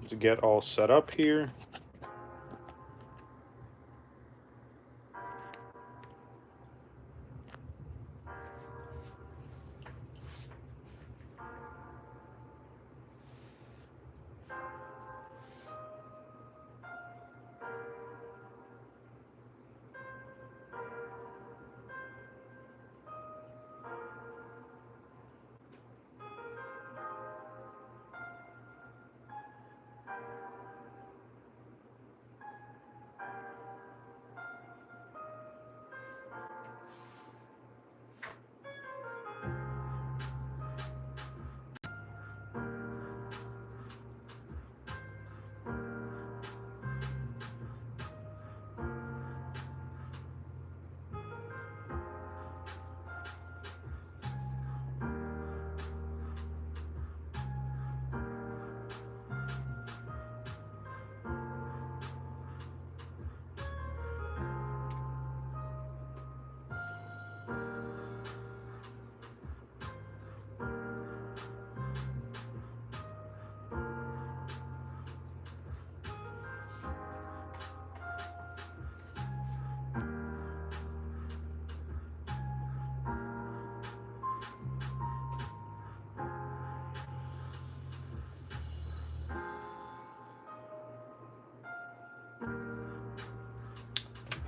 to get all set up here.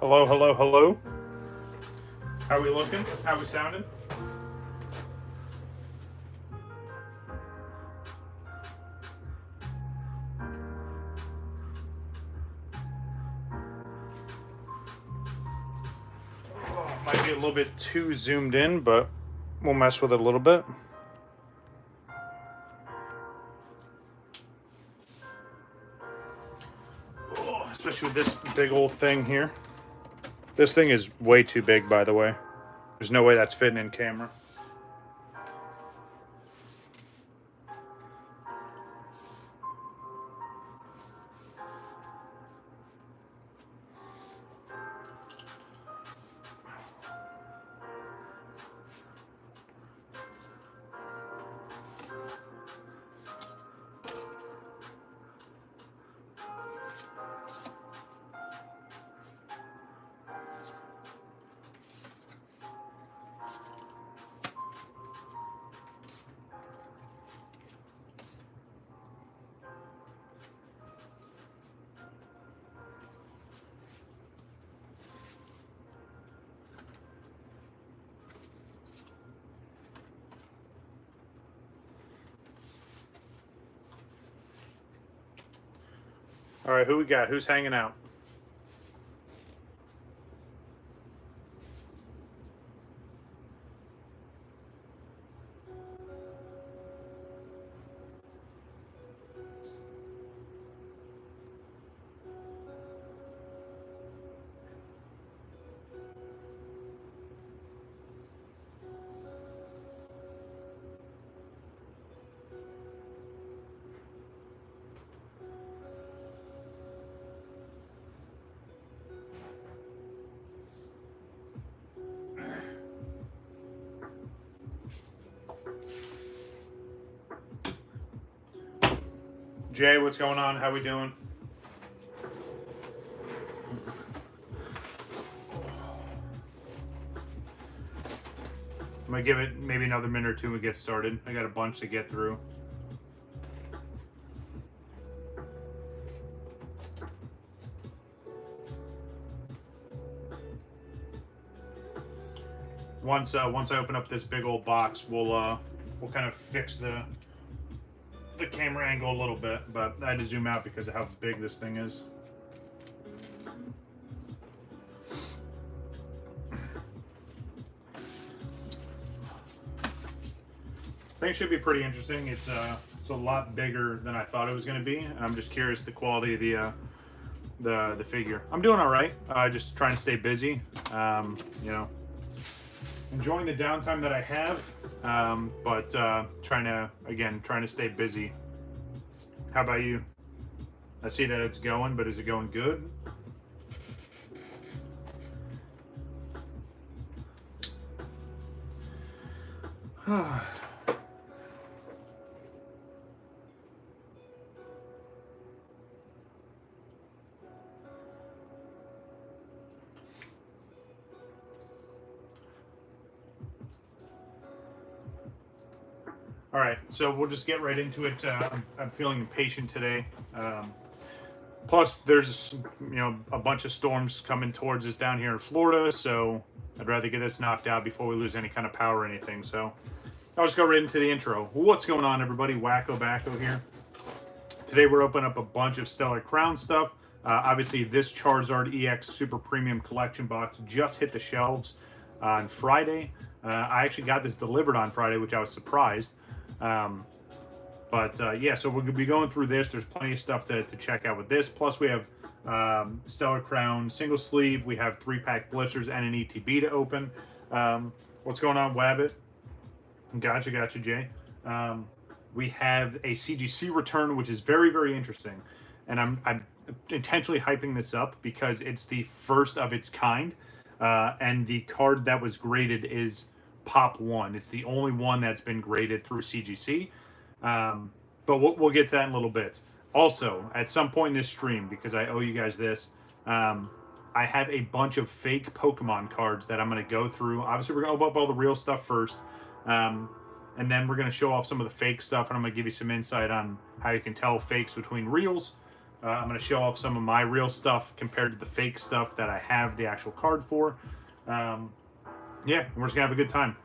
Hello, hello, hello. How we looking? How we sounding? Oh, might be a little bit too zoomed in, but we'll mess with it a little bit. Oh, especially with this big old thing here. This thing is way too big, by the way. There's no way that's fitting in camera. All right, who we got? Who's hanging out? Jay, what's going on? How we doing? I'm gonna give it maybe another minute or two and get started. I got a bunch to get through. Once I open up this big old box, we'll kind of fix the camera angle a little bit, but I had to zoom out because of how big this thing is. I think it should be pretty interesting. It's a lot bigger than I thought it was going to be. I'm just curious the quality of the figure. I'm doing all right. Just trying to stay busy. You know, enjoying the downtime that I have, but trying to stay busy. How about you? I see that it's going, but is it going good? All right, so we'll just get right into it. I'm feeling impatient today. Plus, there's a bunch of storms coming towards us down here in Florida, so I'd rather get this knocked out before we lose any kind of power or anything. So I'll just go right into the intro. What's going on, everybody? WakoBako here. Today we're opening up a bunch of Stellar Crown stuff. Obviously, this Charizard EX Super Premium Collection box just hit the shelves on Friday. I actually got this delivered on Friday, which I was surprised. Yeah, so we're going to be going through this. There's plenty of stuff to check out with this. Plus, we have Stellar Crown single sleeve. We have 3-pack blisters and an ETB to open. What's going on, Wabbit? Gotcha, Jay. We have a CGC return, which is very, very interesting. And I'm intentionally hyping this up because it's the first of its kind. And the card that was graded is Pop 1. It's the only one that's been graded through CGC. But we'll get to that in a little bit. Also, at some point in this stream, because I owe you guys this, I have a bunch of fake Pokemon cards that I'm going to go through. Obviously, we're going to open up all the real stuff first. And then we're going to show off some of the fake stuff, and I'm going to give you some insight on how you can tell fakes between reals. I'm going to show off some of my real stuff compared to the fake stuff that I have the actual card for. Yeah, we're just going to have a good time.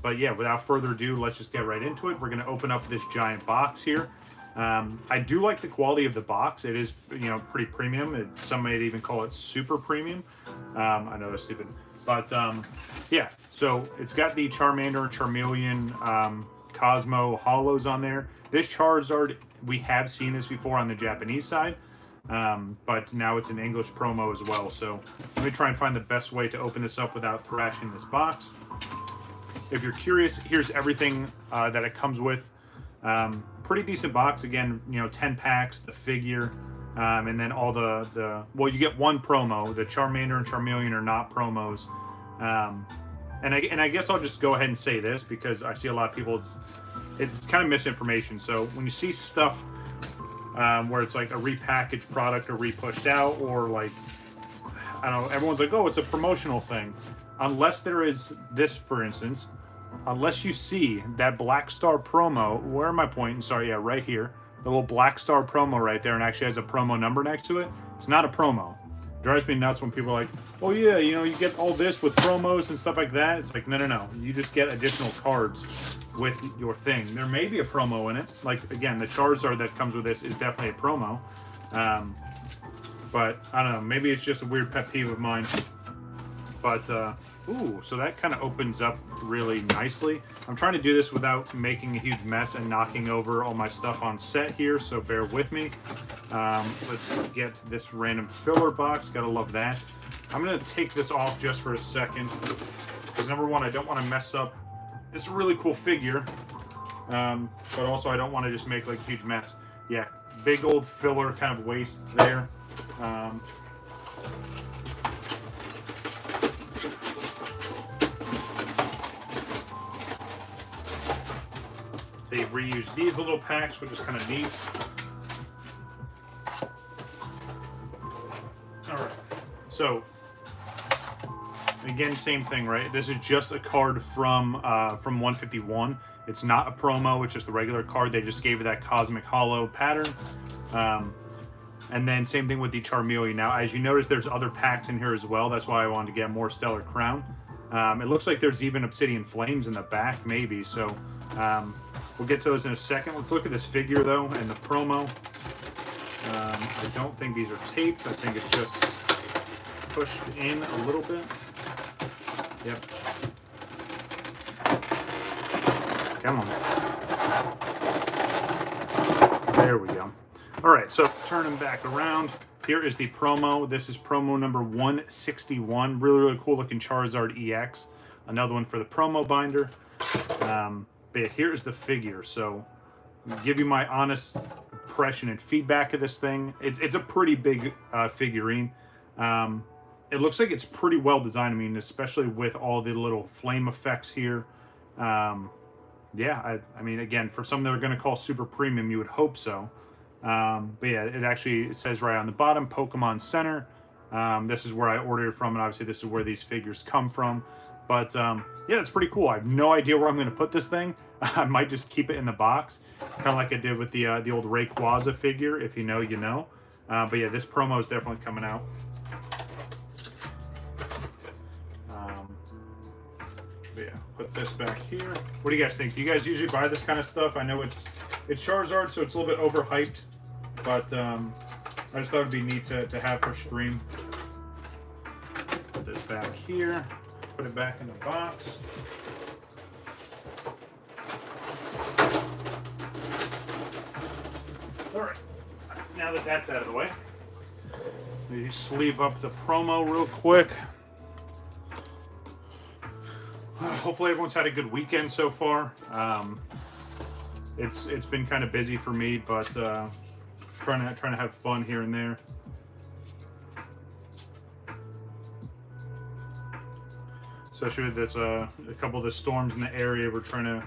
But yeah, without further ado, let's just get right into it. We're going to open up this giant box here. I do like the quality of the box. It is, pretty premium. Some may even call it super premium. I know that's stupid. But yeah, so it's got the Charmander, Charmeleon, Cosmo Holos on there. This Charizard, we have seen this before on the Japanese side, but now it's an English promo as well. So let me try and find the best way to open this up without thrashing this box. If you're curious, here's everything that it comes with. Pretty decent box. Again, 10 packs, the figure, and then all well, you get one promo. The Charmander and Charmeleon are not promos. And I guess I'll just go ahead and say this because I see a lot of people, it's kind of misinformation. So when you see stuff where it's like a repackaged product or repushed out, or like, I don't know, everyone's like, oh, it's a promotional thing. Unless there is this, for instance, unless you see that Black Star promo, where am I pointing? Sorry, yeah, right here. The little Black Star promo right there, and actually has a promo number next to it. It's not a promo. It drives me nuts when people are like, oh yeah, you get all this with promos and stuff like that. It's like, no. You just get additional cards with your thing. There may be a promo in it. Like, again, the Charizard that comes with this is definitely a promo. But, I don't know, maybe it's just a weird pet peeve of mine. But, ooh, so that kind of opens up really nicely. I'm trying to do this without making a huge mess and knocking over all my stuff on set here, so bear with me. Let's get this random filler box. Gotta love that. I'm going to take this off just for a second, because number one, I don't want to mess up this really cool figure, but also I don't want to just make like a huge mess. Yeah, big old filler kind of waste there. They reused these little packs, which is kind of neat. Alright, so, again, same thing, right? This is just a card from 151. It's not a promo, it's just the regular card. They just gave it that Cosmic Hollow pattern. And then same thing with the Charmeleon. Now, as you notice, there's other packs in here as well. That's why I wanted to get more Stellar Crown. It looks like there's even Obsidian Flames in the back, maybe, so... we'll get to those in a second. Let's look at this figure, though, and the promo. I don't think these are taped. I think it's just pushed in a little bit. Yep. Come on. There we go. All right, so turn them back around. Here is the promo. This is promo number 161. Really, really cool looking Charizard EX. Another one for the promo binder. But here's the figure, so I'll give you my honest impression and feedback of this thing. It's a pretty big figurine. It looks like it's pretty well designed. I mean, especially with all the little flame effects here. Yeah, I mean, again, for something they're going to call super premium, you would hope so. But yeah, it says right on the bottom, Pokemon Center. This is where I ordered it from, and obviously this is where these figures come from. But yeah, it's pretty cool. I have no idea where I'm going to put this thing. I might just keep it in the box, kind of like I did with the old Rayquaza figure. If you know, you know. But yeah, this promo is definitely coming out. But yeah, put this back here. What do you guys think? Do you guys usually buy this kind of stuff? I know it's Charizard, so it's a little bit overhyped, but I just thought it'd be neat to have for stream. Put this back here. Put it back in the box. All right. Now that that's out of the way, we sleeve up the promo real quick. Hopefully everyone's had a good weekend so far. It's been kind of busy for me, but trying to have fun here and there. Especially with this a couple of the storms in the area, we're trying to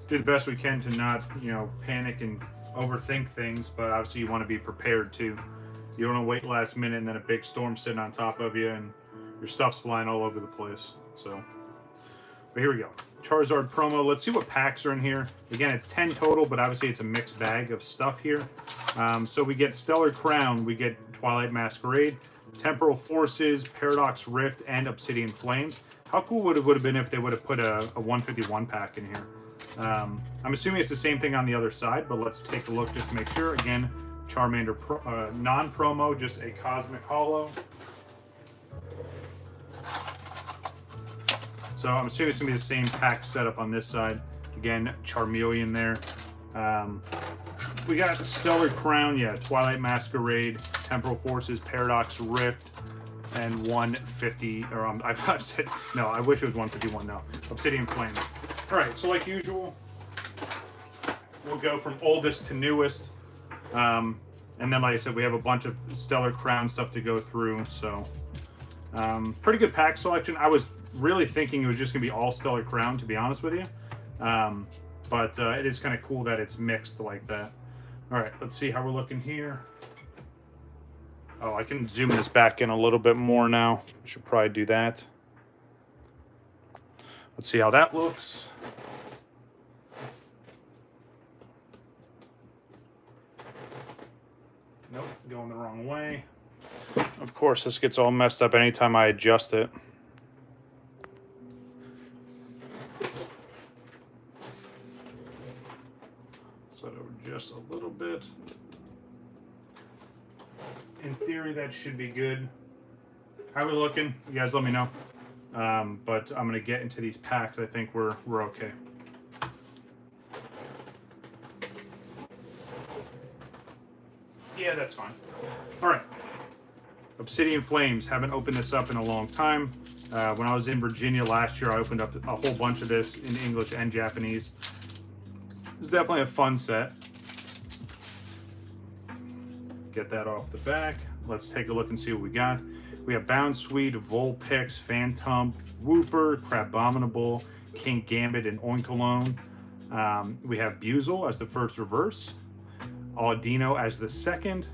do the best we can to not, you know, panic and overthink things. But obviously, you want to be prepared too. You don't want to wait last minute and then a big storm sitting on top of you and your stuff's flying all over the place. So, but here we go. Charizard promo. Let's see what packs are in here. Again, it's 10 total, but obviously it's a mixed bag of stuff here. So we get Stellar Crown, we get Twilight Masquerade, Temporal Forces, Paradox Rift, and Obsidian Flames. How cool would it have been if they would have put a 151 pack in here? I'm assuming it's the same thing on the other side, but let's take a look just to make sure. Again, Charmander non-promo, just a Cosmic Holo. So I'm assuming it's going to be the same pack setup on this side. Again, Charmeleon there. We got Stellar Crown, yeah, Twilight Masquerade, Temporal Forces, Paradox Rift, and 150, or I said, no, I wish it was 151, no. Obsidian Flame. All right, so like usual, we'll go from oldest to newest. And then, like I said, we have a bunch of Stellar Crown stuff to go through, so pretty good pack selection. I was really thinking it was just going to be all Stellar Crown, to be honest with you. But it is kind of cool that it's mixed like that. All right, let's see how we're looking here. Oh, I can zoom this back in a little bit more now. I should probably do that. Let's see how that looks. Nope, going the wrong way. Of course, this gets all messed up anytime I adjust it. So just a little bit. In theory, that should be good. How are we looking? You guys let me know. But I'm going to get into these packs. I think we're okay. Yeah, that's fine. All right. Obsidian Flames. Haven't opened this up in a long time. When I was in Virginia last year, I opened up a whole bunch of this in English and Japanese. It's definitely a fun set. Get that off the back. Let's take a look and see what we got. We have Bounsweet, Vulpix, Phantom, Wooper, Crabominable, King Gambit, and Oinkalone. We have Buizel as the first reverse, Audino as the second,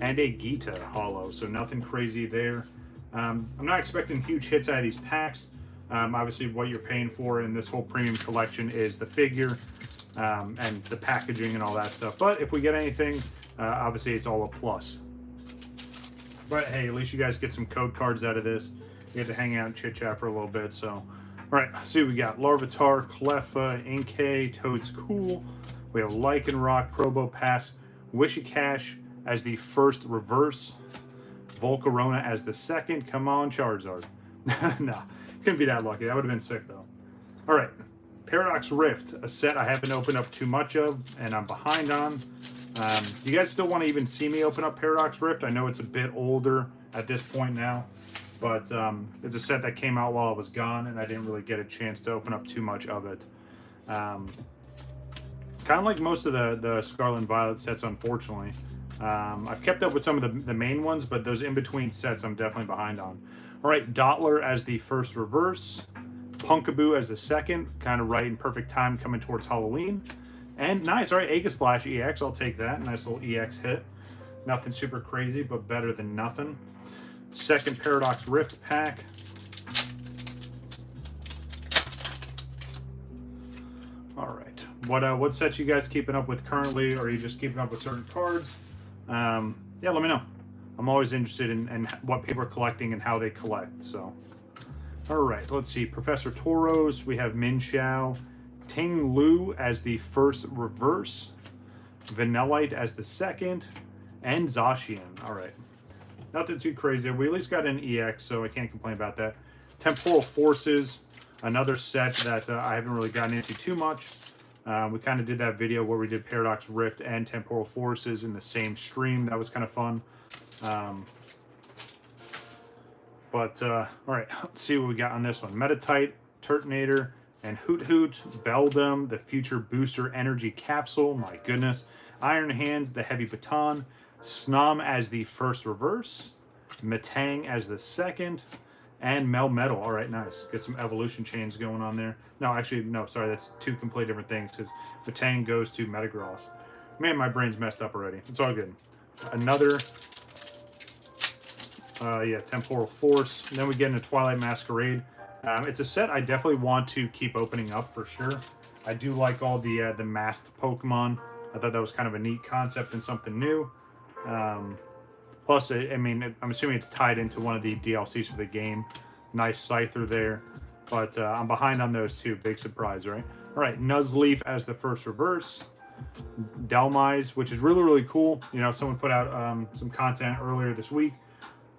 and a Gita holo. So nothing crazy there. I'm not expecting huge hits out of these packs. Obviously, what you're paying for in this whole premium collection is the figure and the packaging and all that stuff. But if we get anything, obviously it's all a plus. But hey, at least you guys get some code cards out of this. You get to hang out and chit chat for a little bit. So, all right, let's see what we got. Larvitar, Cleffa, Inkay, Toad's Cool. We have Lycanroc, Probopass, Wishicash as the first reverse, Volcarona as the second. Come on, Charizard. No, couldn't be that lucky. That would have been sick though. All right, Paradox Rift, a set I haven't opened up too much of, and I'm behind on. Do you guys still want to even see me open up Paradox Rift? I know it's a bit older at this point now, but it's a set that came out while I was gone, and I didn't really get a chance to open up too much of it. Kind of like most of the Scarlet and Violet sets, unfortunately. I've kept up with some of the main ones, but those in-between sets I'm definitely behind on. All right, Dottler as the first reverse, Punkaboo as the second, kind of right in perfect time coming towards Halloween. And nice, all right, Aegislash EX, I'll take that. Nice little EX hit. Nothing super crazy, but better than nothing. Second Paradox Rift pack. All right. What sets you guys keeping up with currently, or are you just keeping up with certain cards? Yeah, let me know. I'm always interested in what people are collecting and how they collect. So, all right. Let's see. Professor Tauros. We have Min Xiao, Ting Lu as the first reverse, Vanillite as the second, and Zacian. All right. Nothing too crazy. We at least got an EX, so I can't complain about that. Temporal Forces, another set that I haven't really gotten into too much. We kind of did that video where we did Paradox Rift and Temporal Forces in the same stream. That was kind of fun. All right, let's see what we got on this one. Metatite, Turtonator, and Hoot Hoot, Beldum, the Future Booster Energy Capsule. My goodness. Iron Hands, the Heavy Baton. Snom as the first reverse. Metang as the second. And Melmetal. All right, nice. Get some evolution chains going on there. No, actually, no, sorry. That's two completely different things because Metang goes to Metagross. Man, my brain's messed up already. It's all good. Another, yeah, Temporal Force. And then we get into Twilight Masquerade. It's a set I definitely want to keep opening up for sure. I do like all the masked Pokemon. I thought that was kind of a neat concept and something new. Plus, I mean, I'm assuming it's tied into one of the DLCs for the game. Nice Scyther there. But I'm behind on those two. Big surprise, right? All right, Nuzleaf as the first reverse. Delmise, which is really, really cool. You know, someone put out some content earlier this week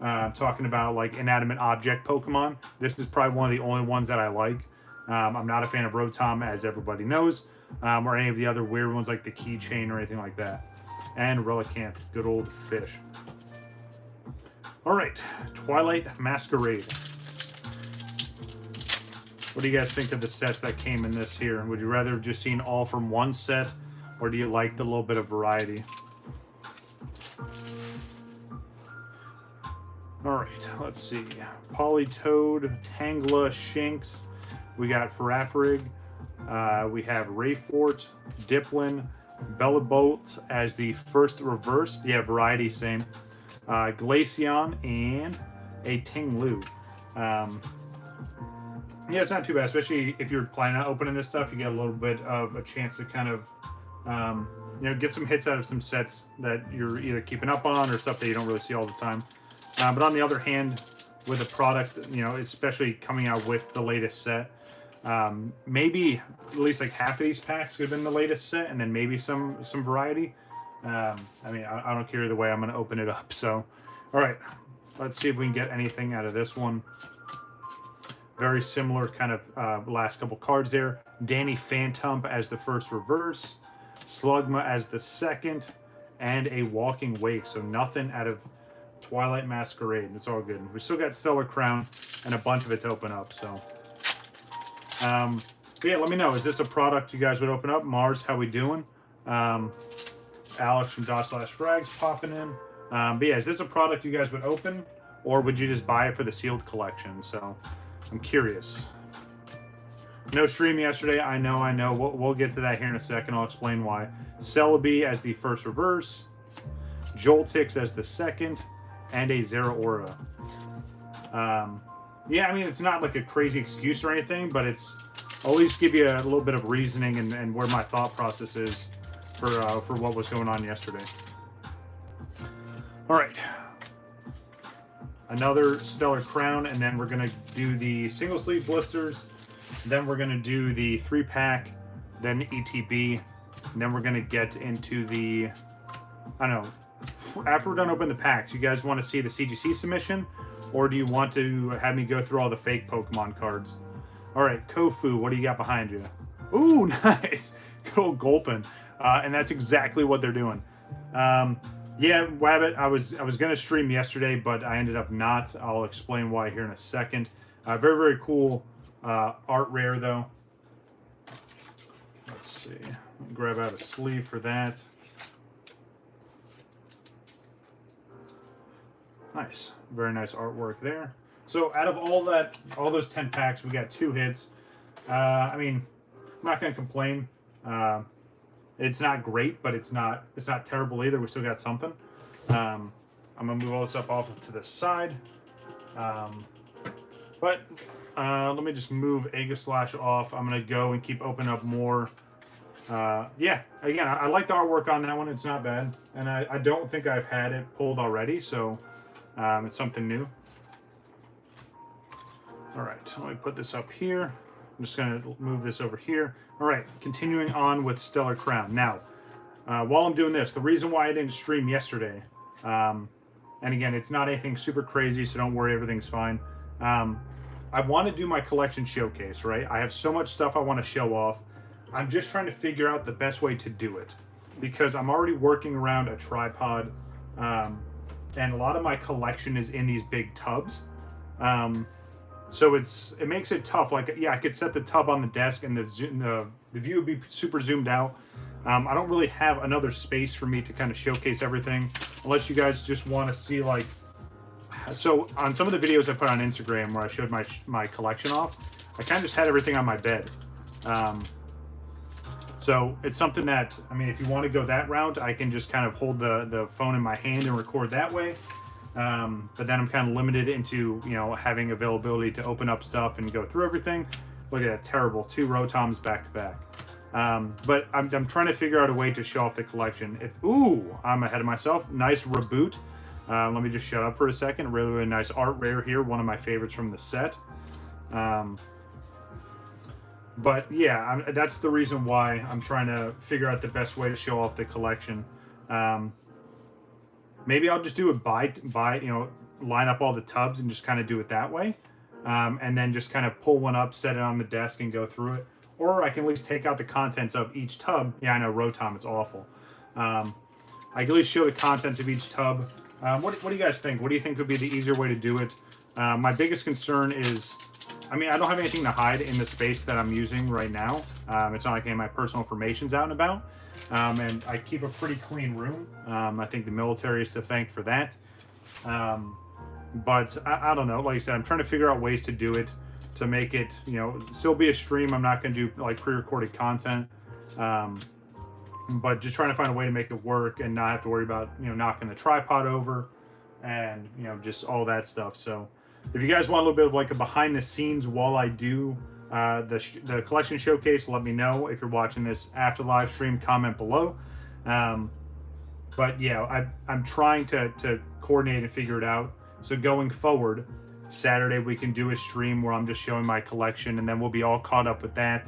talking about, like, inanimate object Pokemon. This is probably one of the only ones that I like. I'm not a fan of Rotom, as everybody knows, or any of the other weird ones like the Keychain or anything like that. And Relicanth, good old fish. All right, Twilight Masquerade. What do you guys think of the sets that came in this here? Would you rather have just seen all from one set, or do you like the little bit of variety? All right, let's see. Politoed, Tangela, Shinx. We got Farafrig. We have Rayfort, Diplin, Bellabolt as the first reverse. Yeah, variety, same. Glaceon, and a Ting-Lu. Yeah, it's not too bad, especially if you're planning on opening this stuff. You get a little bit of a chance to kind of, you know, get some hits out of some sets that you're either keeping up on or stuff that you don't really see all the time. But on the other hand, with a product, you know, especially coming out with the latest set, maybe at least like half of these packs could have been the latest set, and then maybe some variety. I mean, I don't care either way. I'm going to open it up. So, all right, let's see if we can get anything out of this one. Very similar kind of last couple cards there. Danny Phantump as the first reverse, Slugma as the second, and a Walking Wake. So nothing out of Twilight Masquerade. It's all good. We still got Stellar Crown and a bunch of it to open up. So, but yeah, let me know. Is this a product you guys would open up? Mars, how we doing? Alex from Frags popping in. But yeah, is this a product you guys would open, or would you just buy it for the sealed collection? So I'm curious. No stream yesterday. I know. We'll get to that here in a second. I'll explain why. Celebi as the first reverse, Joltix as the second, and a Zeraora. Yeah, I mean, it's not like a crazy excuse or anything, but it's I'll at least give you a little bit of reasoning and where my thought process is for what was going on yesterday. All right. Another Stellar Crown, and then we're going to do the single sleeve blisters. Then we're going to do the 3-pack, then the ETB. And then we're going to get into the, I don't know, after we're done opening the packs, you guys want to see the CGC submission? Or do you want to have me go through all the fake Pokemon cards? All right, Kofu, what do you got behind you? Ooh, nice. Good old Gulpin. And that's exactly what they're doing. Yeah, Wabbit, I was going to stream yesterday, but I ended up not. I'll explain why here in a second. Very, very cool art rare, though. Let's see. Grab out a sleeve for that. Nice. Very nice artwork there. So out of all those 10 packs, we got 2 hits. I mean, I'm not going to complain. It's not great, but it's not terrible either. We still got something. I'm gonna move all this up off to the side. But let me just move Aegislash off. I'm gonna go and keep opening up more yeah, again, I like the artwork on that one. It's not bad, and I don't think I've had it pulled already, so it's something new. All right, let me put this up here. I'm just going to move this over here. All right, continuing on with Stellar Crown. Now, while I'm doing this, the reason why I didn't stream yesterday, and again, it's not anything super crazy, so don't worry, everything's fine. I want to do my collection showcase, right? I have so much stuff I want to show off. I'm just trying to figure out the best way to do it because I'm already working around a tripod, and a lot of my collection is in these big tubs. So it makes it tough. Like, yeah, I could set the tub on the desk and the view would be super zoomed out. I don't really have another space for me to kind of showcase everything, unless you guys just want to see, like, so on some of the videos I put on Instagram where I showed my collection off, I kind of just had everything on my bed. So it's something that, I mean, if you want to go that route, I can just kind of hold the phone in my hand and record that way. But then I'm kind of limited into, you know, having availability to open up stuff and go through everything. Look at that, terrible, 2 Rotoms back to back. But I'm trying to figure out a way to show off the collection. Ooh, I'm ahead of myself. Nice reboot. Let me just shut up for a second. Really, really nice art rare here. One of my favorites from the set. But yeah, that's the reason why I'm trying to figure out the best way to show off the collection. Maybe I'll just do it by you know, line up all the tubs and just kind of do it that way. And then just kind of pull one up, set it on the desk and go through it. Or I can at least take out the contents of each tub. Yeah, I know, Rotom, it's awful. I can at least show the contents of each tub. What do you guys think? What do you think would be the easier way to do it? My biggest concern is, I mean, I don't have anything to hide in the space that I'm using right now. It's not like any of my personal information's out and about. And I keep a pretty clean room. I think the military is to thank for that. But I don't know. Like I said, I'm trying to figure out ways to do it to make it, you know, still be a stream. I'm not going to do like pre-recorded content. But just trying to find a way to make it work and not have to worry about, you know, knocking the tripod over and, you know, just all that stuff. So if you guys want a little bit of like a behind the scenes while I do the collection showcase, let me know. If you're watching this after the live stream, comment below. But yeah, I'm trying to coordinate and figure it out. So going forward, Saturday we can do a stream where I'm just showing my collection, and then we'll be all caught up with that,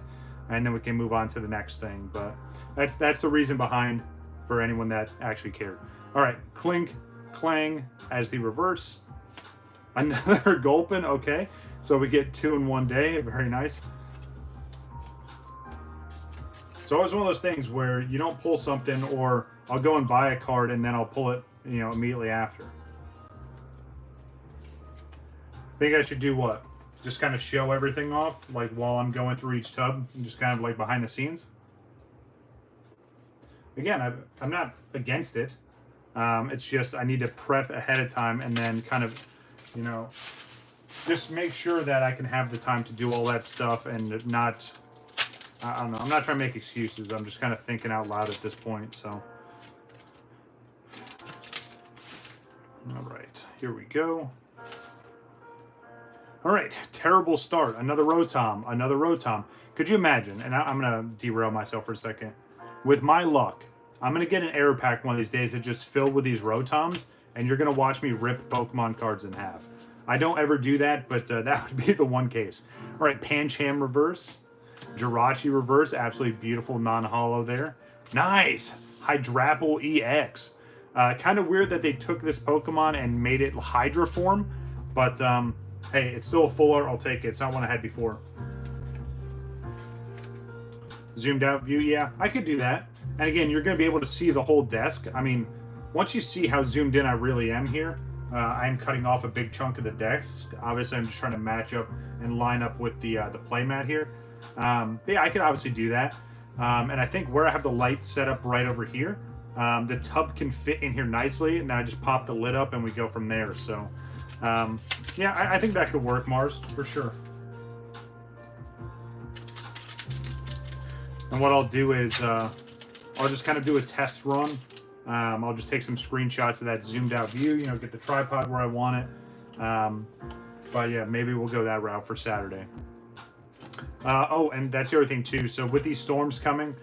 and then we can move on to the next thing. But that's the reason behind, for anyone that actually cared. All right, Clink Clang as the reverse. Another Gulpin, okay. So we get 2 in one day, very nice. It's always one of those things where you don't pull something, or I'll go and buy a card and then I'll pull it, you know, immediately after. Think I should do what? Just kind of show everything off, like while I'm going through each tub, and just kind of like behind the scenes. Again, I'm not against it. It's just I need to prep ahead of time and then kind of, you know, just make sure that I can have the time to do all that stuff and not, I don't know, I'm not trying to make excuses. I'm just kind of thinking out loud at this point, so. All right, here we go. All right, terrible start. Another Rotom, another Rotom. Could you imagine, and I'm going to derail myself for a second. With my luck, I'm going to get an error pack one of these days that just filled with these Rotoms, and you're going to watch me rip Pokemon cards in half. I don't ever do that, but that would be the one case. All right, Pancham reverse. Jirachi reverse, absolutely beautiful non-holo there. Nice! Hydrapple EX. Kind of weird that they took this Pokemon and made it Hydra form, but hey, it's still a full art, I'll take it. It's not one I had before. Zoomed out view, yeah, I could do that. And again, you're going to be able to see the whole desk. I mean, once you see how zoomed in I really am here, I am cutting off a big chunk of the desk. Obviously, I'm just trying to match up and line up with the playmat here. Yeah, I could obviously do that. And I think where I have the lights set up right over here, the tub can fit in here nicely. And then I just pop the lid up and we go from there. So, yeah, I think that could work, Mars, for sure. And what I'll do is I'll just kind of do a test run. I'll just take some screenshots of that zoomed out view, you know, get the tripod where I want it. But yeah, maybe we'll go that route for Saturday. Oh, and that's the other thing too. So with these storms coming,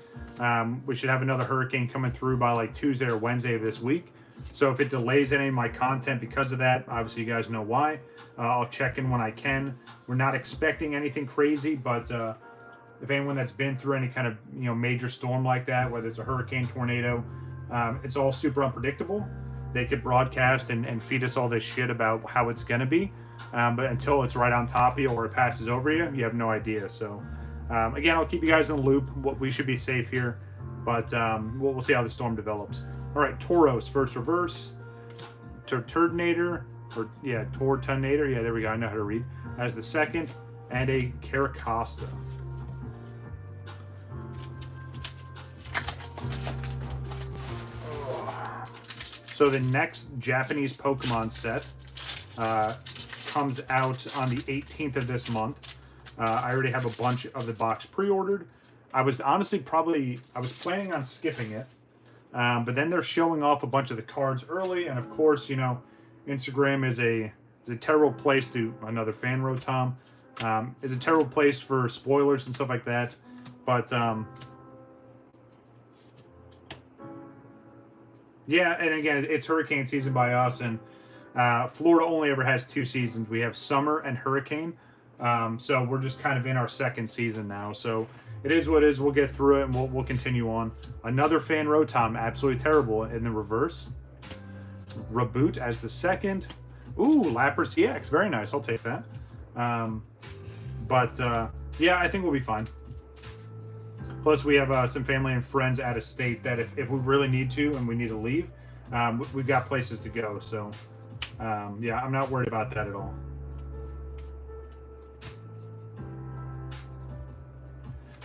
we should have another hurricane coming through by like Tuesday or Wednesday of this week. So if it delays any of my content because of that, obviously you guys know why. I'll check in when I can. We're not expecting anything crazy, but if anyone that's been through any kind of major storm like that, whether it's a hurricane, tornado, it's all super unpredictable. They could broadcast and feed us all this shit about how it's going to be. But until it's right on top of you or it passes over you, you have no idea. So, again, I'll keep you guys in the loop. We should be safe here, but we'll see how the storm develops. All right, Tauros, first reverse. Turtonator, Tortonator. Yeah, there we go. I know how to read. As the second, and a Caracosta. So the next Japanese Pokemon set comes out on the 18th of this month. I already have a bunch of the box pre-ordered. I was honestly I was planning on skipping it, but then they're showing off a bunch of the cards early, and of course, Instagram is a terrible place to another fan wrote Tom. Is a terrible place for spoilers and stuff like that, but yeah, and again, it's hurricane season by us, and Florida only ever has 2 seasons. We have summer and hurricane, so we're just kind of in our second season now. So it is what it is. We'll get through it, and we'll continue on. Another fan Rotom, absolutely terrible in the reverse. Reboot as the second. Ooh, Lapras EX, very nice. I'll take that. Yeah, I think we'll be fine. Plus, we have some family and friends out of state that if we really need to and we need to leave, we've got places to go. So, yeah, I'm not worried about that at all.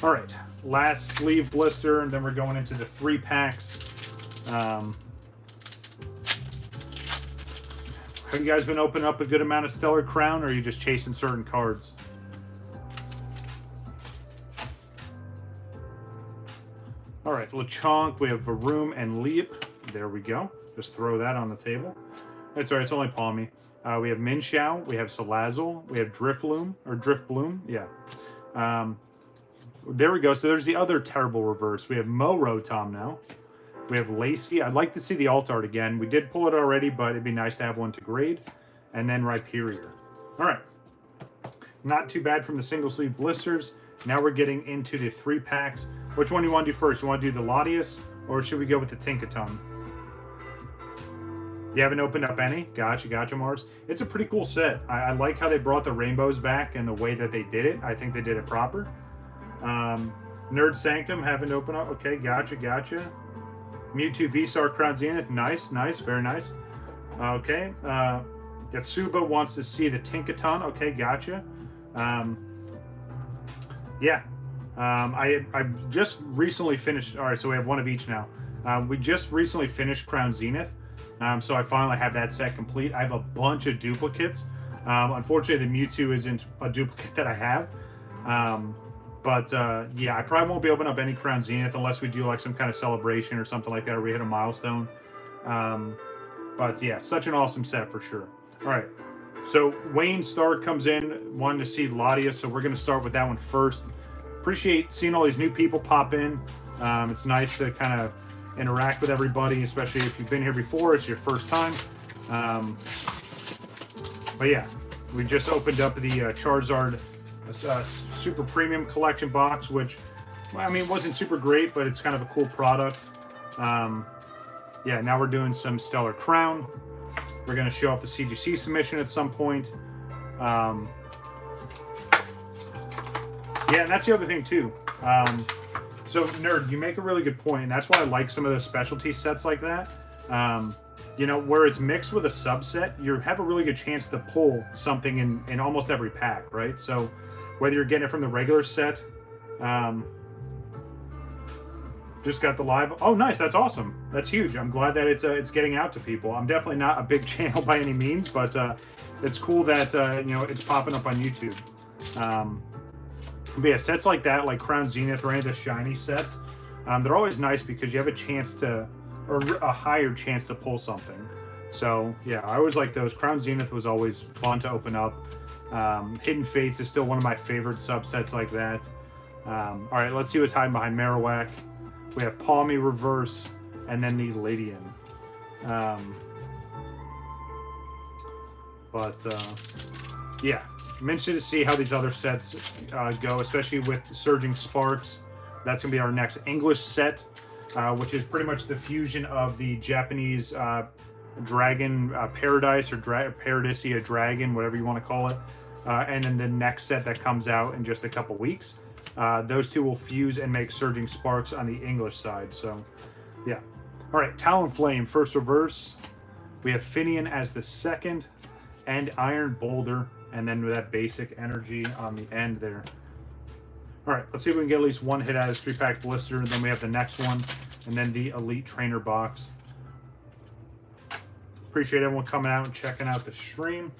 All right, last sleeve blister, and then we're going into the 3 packs. Have you guys been opening up a good amount of Stellar Crown, or are you just chasing certain cards? All right, Lechonk, we have Varoom and Leap. There we go. Just throw that on the table. That's all right, it's only Palmy. We have Minshao, we have Salazzle, we have Driftbloom, yeah. There we go, so there's the other terrible reverse. We have Mo Rotom now. We have Lacey. I'd like to see the alt art again. We did pull it already, but it'd be nice to have one to grade. And then Rhyperior. All right. Not too bad from the single sleeve blisters. Now we're getting into the 3 packs. Which one do you want to do first? You want to do the Latias, or should we go with the Tinkaton? You haven't opened up any? Gotcha, Mars. It's a pretty cool set. I like how they brought the rainbows back and the way that they did it. I think they did it proper. Nerd Sanctum, haven't opened up. Okay, gotcha. Mewtwo V-Star Crown Zenith. Nice, very nice. Okay. Yatsuba wants to see the Tinkaton. Okay, gotcha. Yeah. I just recently finished. All right, so we have one of each now. We just recently finished Crown Zenith. So I finally have that set complete. I have a bunch of duplicates. Unfortunately, the Mewtwo isn't a duplicate that I have. Yeah, I probably won't be opening up any Crown Zenith unless we do like some kind of celebration or something like that, or we hit a milestone. But yeah, such an awesome set for sure. All right, so Wayne Stark comes in, wanting to see Latia, so we're going to start with that one first. Appreciate seeing all these new people pop in. It's nice to kind of interact with everybody, especially if you've been here before, it's your first time. But yeah, we just opened up the Charizard Super Premium Collection box, which, I mean, wasn't super great, but it's kind of a cool product. Yeah, now we're doing some Stellar Crown. We're going to show off the CGC submission at some point. Yeah, and that's the other thing, too. So, Nerd, you make a really good point, and that's why I like some of the specialty sets like that. You know, where it's mixed with a subset, you have a really good chance to pull something in almost every pack, right? So, whether you're getting it from the regular set, just got the live. Oh, nice! That's awesome. That's huge. I'm glad that it's getting out to people. I'm definitely not a big channel by any means, but it's cool that you know, it's popping up on YouTube. But yeah, sets like that, like Crown Zenith or any of the shiny sets, they're always nice because you have a chance to, or a higher chance to pull something. So yeah, I always like those. Crown Zenith was always fun to open up. Hidden Fates is still one of my favorite subsets like that. All right, let's see what's hiding behind Marowak. We have Palmy Reverse, and then the Lydian. Yeah, I'm interested to see how these other sets go, especially with Surging Sparks. That's going to be our next English set, which is pretty much the fusion of the Japanese Dragon Paradise or Paradisia Dragon, whatever you want to call it. And then the next set that comes out in just a couple weeks. Those two will fuse and make Surging Sparks on the English side. So, yeah. All right, Talonflame, first reverse. We have Finian as the second, and Iron Boulder, and then with that basic energy on the end there. All right, let's see if we can get at least one hit out of this 3-pack blister, and then we have the next one, and then the Elite Trainer box. Appreciate everyone coming out and checking out the stream.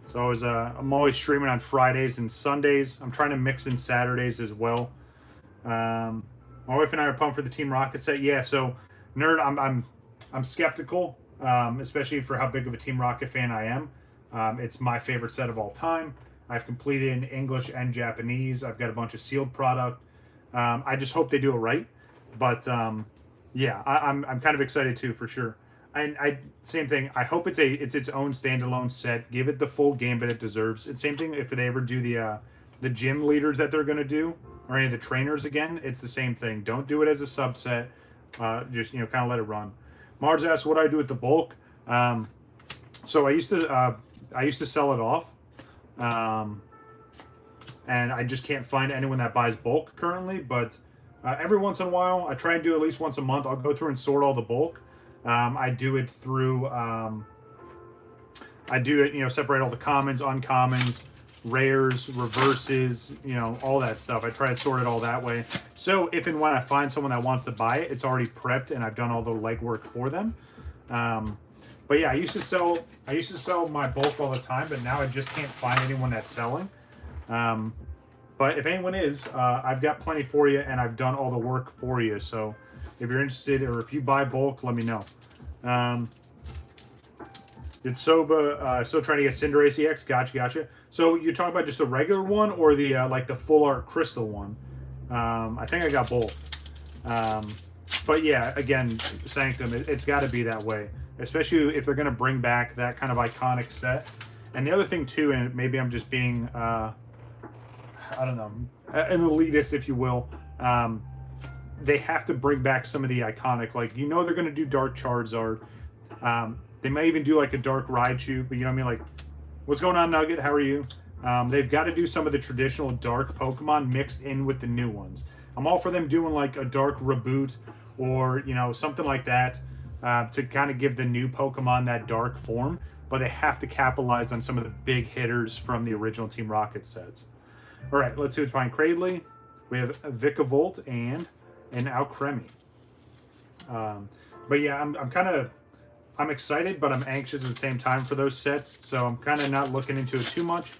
So I'm always streaming on Fridays and Sundays. I'm trying to mix in Saturdays as well. My wife and I are pumped for the Team Rocket set. Yeah, so Nerd, I'm skeptical, especially for how big of a Team Rocket fan I am. It's my favorite set of all time. I've completed in English and Japanese. I've got a bunch of sealed product. I just hope they do it right. But yeah, I'm kind of excited too, for sure. And same thing. I hope it's its own standalone set. Give it the full gambit it deserves. It's same thing if they ever do the gym leaders that they're gonna do, or any of the trainers again. It's the same thing. Don't do it as a subset. Just kind of let it run. Mars asks, what do I do with the bulk? So I used to sell it off, and I just can't find anyone that buys bulk currently. But every once in a while, I try and do at least once a month. I'll go through and sort all the bulk. I do it through, separate all the commons, uncommons, rares, reverses, all that stuff. I try to sort it all that way. So if and when I find someone that wants to buy it, it's already prepped and I've done all the legwork for them. But yeah, I used to sell my bulk all the time, but now I just can't find anyone that's selling. But if anyone is, I've got plenty for you and I've done all the work for you. So if you're interested, or if you buy bulk, let me know. Did Soba still trying to get Cinderace EX? Gotcha. So you're talking about just the regular one or the like the full art crystal one? I think I got both. But yeah, again, Sanctum, it's got to be that way, especially if they're going to bring back that kind of iconic set. And the other thing too, and maybe I'm just being, I don't know, an elitist, if you will. They have to bring back some of the iconic, like, they're going to do Dark Charizard. They may even do like a Dark Raichu, but you know what I mean? Like, what's going on, Nugget? How are you? They've got to do some of the traditional Dark Pokemon mixed in with the new ones. I'm all for them doing like a Dark Reboot or, something like that to kind of give the new Pokemon that Dark form. But they have to capitalize on some of the big hitters from the original Team Rocket sets. All right, let's see what's behind Cradley. We have a Vikavolt and an Alcremie. But yeah, I'm excited, but I'm anxious at the same time for those sets. So I'm kind of not looking into it too much.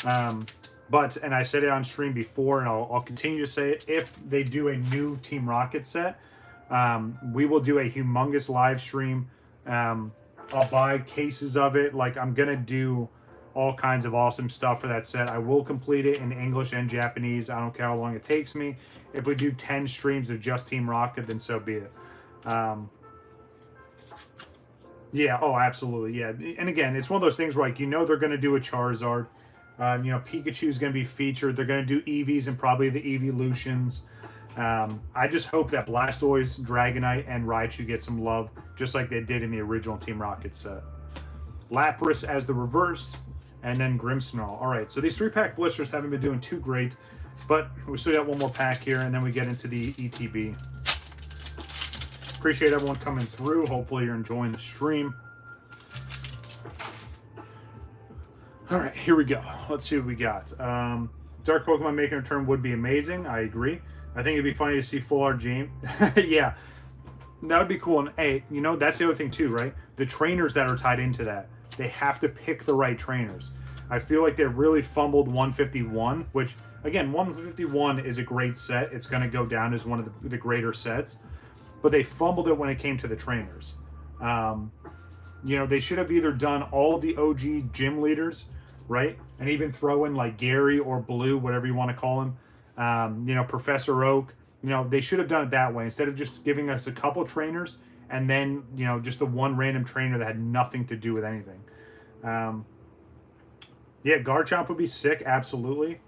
And I said it on stream before, and I'll continue to say it. If they do a new Team Rocket set, we will do a humongous live stream. I'll buy cases of it. Like, I'm going to do all kinds of awesome stuff for that set. I will complete it in English and Japanese. I don't care how long it takes me. If we do 10 streams of just Team Rocket, then so be it. Yeah, oh, absolutely, yeah. And again, it's one of those things where, like, they're going to do a Charizard. Pikachu's going to be featured. They're going to do Eevees and probably the Eeveelutions. I just hope that Blastoise, Dragonite, and Raichu get some love, just like they did in the original Team Rocket set. Lapras as the reverse, and then Grimmsnarl. All right, so these 3-pack blisters haven't been doing too great, but we still got one more pack here, and then we get into the ETB. Appreciate everyone coming through. Hopefully you're enjoying the stream. All right, here we go. Let's see what we got. Dark Pokemon making a return would be amazing. I agree. I think it'd be funny to see full art James. Yeah, that would be cool. And hey, that's the other thing too, right? The trainers that are tied into that, they have to pick the right trainers. I feel like they really fumbled 151, which, again, 151 is a great set. It's going to go down as one of the greater sets. But they fumbled it when it came to the trainers. They should have either done all the OG gym leaders right? And even throw in like Gary or Blue, whatever you want to call him, you know, Professor Oak. You know, they should have done it that way instead of just giving us a couple trainers and then, you know, just the one random trainer that had nothing to do with anything. Yeah, Garchomp would be sick, absolutely.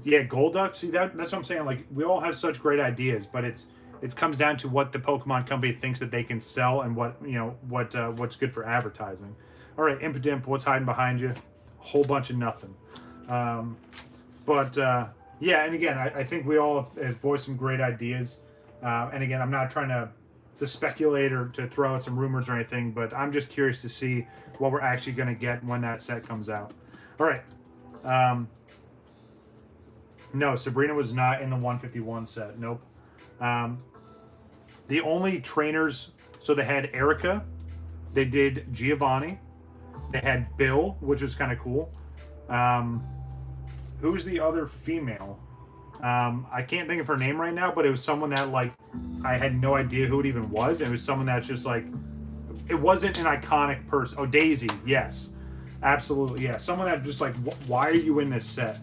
Yeah, Golduck. See, that's what I'm saying. Like, we all have such great ideas, but it comes down to what the Pokemon company thinks that they can sell and what, you know, what's good for advertising. All right, Impidimp, what's hiding behind you? A whole bunch of nothing. Yeah, and again, I think we all have voiced some great ideas. And again, I'm not trying to speculate or to throw out some rumors or anything, but I'm just curious to see what we're actually going to get when that set comes out. All right. No, Sabrina was not in the 151 set. Nope. The only trainers, so they had Erica, they did Giovanni, they had Bill, which was kind of cool. Who's the other female? I can't think of her name right now, but it was someone that, like, I had no idea who it even was. It was someone that's just like, it wasn't an iconic person. Oh, Daisy, yes. Absolutely, yeah. Someone that just like, why are you in this set?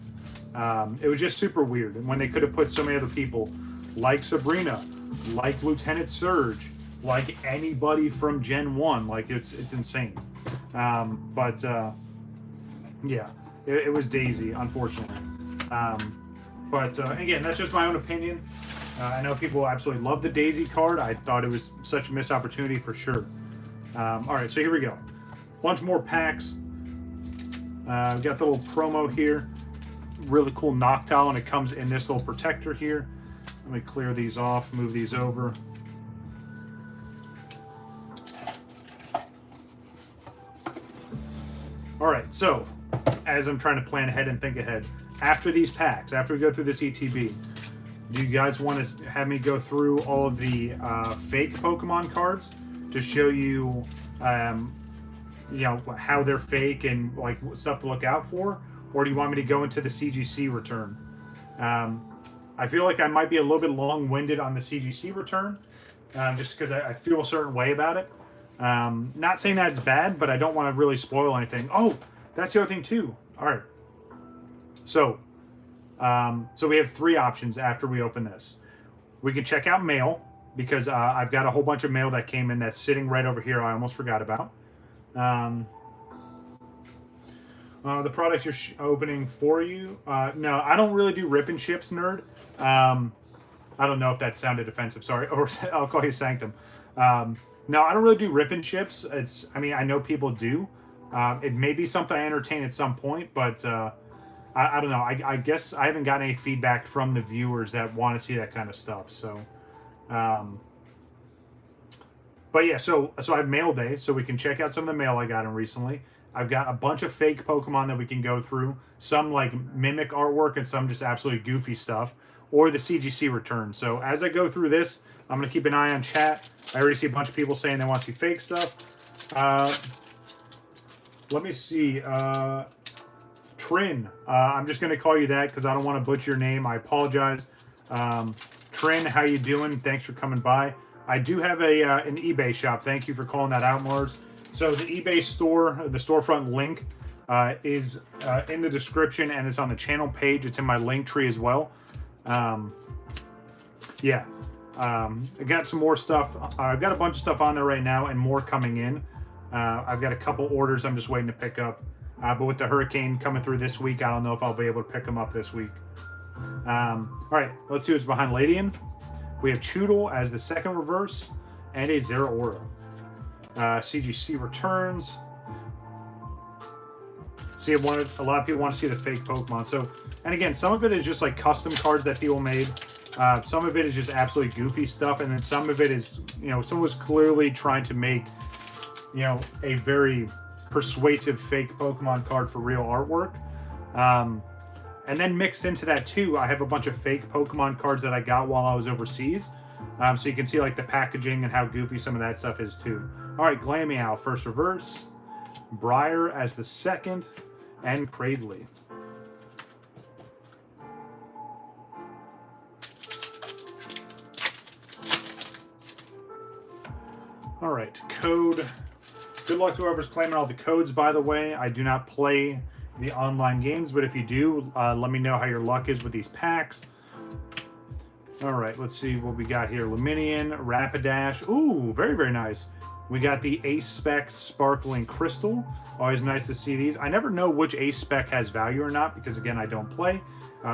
It was just super weird. And when they could have put so many other people, like Sabrina, like Lieutenant Surge, like anybody from Gen 1, like it's insane. Yeah, it was Daisy, unfortunately. Again, that's just my own opinion. I know people absolutely love the Daisy card. I thought it was such a missed opportunity for sure. All right, so here we go. Bunch more packs. We've got the little promo here. Really cool Noctowl, and it comes in this little protector here. Let me clear these off, move these over. All right, so as I'm trying to plan ahead and think ahead, after these packs, after we go through this ETB, do you guys want to have me go through all of the fake Pokemon cards to show you, you know, how they're fake and like stuff to look out for? Or do you want me to go into the CGC return? I feel like I might be a little bit long-winded on the CGC return, just because I feel a certain way about it. Not saying that it's bad, but I don't want to really spoil anything. Oh, that's the other thing too. All right. So we have three options after we open this. We can check out mail, because I've got a whole bunch of mail that came in that's sitting right over here. I almost forgot about. The products you're opening for you. No, I don't really do rip and ships, nerd. I don't know if that sounded offensive. Sorry, or I'll call you Sanctum. No, I don't really do rip and ships. I mean, I know people do. It may be something I entertain at some point, but I don't know. I guess I haven't gotten any feedback from the viewers that want to see that kind of stuff. So, but yeah, so I have mail day, so we can check out some of the mail I got in recently. I've got a bunch of fake Pokemon that we can go through. Some like mimic artwork and some just absolutely goofy stuff. Or the CGC return. So as I go through this, I'm going to keep an eye on chat. I already see a bunch of people saying they want to see fake stuff. Let me see. Trin. I'm just going to call you that because I don't want to butcher your name. I apologize. Trin, how you doing? Thanks for coming by. I do have an eBay shop. Thank you for calling that out, Mars. So the eBay store, the storefront link is in the description, and it's on the channel page. It's in my link tree as well. Yeah. I got some more stuff. I've got a bunch of stuff on there right now and more coming in. I've got a couple orders I'm just waiting to pick up. But with the hurricane coming through this week, I don't know if I'll be able to pick them up this week. All right, let's see what's behind Ladian. We have Choodle as the second reverse and a Zeraora. CGC returns. See, a lot of people want to see the fake Pokemon. So, and again, some of it is just like custom cards that people made. Some of it is just absolutely goofy stuff, and then some of it is, you know, someone was clearly trying to make, you know, a very persuasive fake Pokemon card for real artwork. And then mixed into that too, I have a bunch of fake Pokemon cards that I got while I was overseas. So you can see like the packaging and how goofy some of that stuff is too. All right, Glameow, first reverse. Briar as the second, and Cradley. All right, code Good luck to whoever's claiming all the codes, by the way. I do not play the online games, but if you do, let me know how your luck is with these packs. All right, let's see what we got here. Luminion, Rapidash. Ooh, very, very nice. We got the Ace Spec Sparkling Crystal. Always nice to see these. I never know which Ace Spec has value or not because, again, I don't play.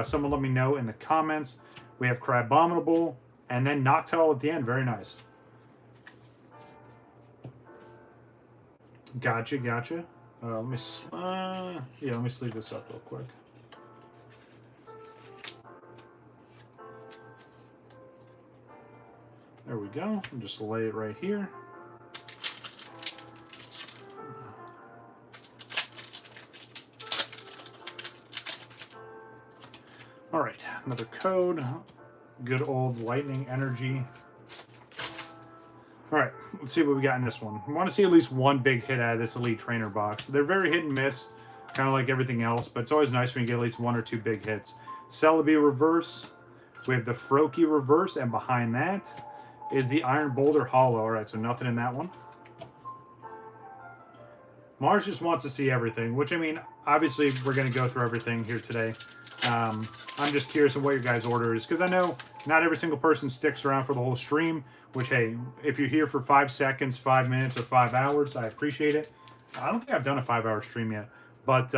Someone let me know in the comments. We have Crabominable and then Noctowl at the end. Very nice. Gotcha, gotcha. Let me sleeve this up real quick. There we go. I'll just lay it right here. All right, another code. Good old Lightning Energy. All right, let's see what we got in this one. We want to see at least one big hit out of this Elite Trainer box. They're very hit and miss, kind of like everything else, but it's always nice when you get at least one or two big hits. Celebi Reverse. We have the Froakie Reverse, and behind that is the Iron Boulder Hollow. All right, so nothing in that one. Mars just wants to see everything, which, I mean, obviously we're going to go through everything here today. I'm just curious of what your guys' order is, because I know not every single person sticks around for the whole stream, which, hey, if you're here for 5 seconds, 5 minutes, or 5 hours, I appreciate it. I don't think I've done a 5-hour stream yet, but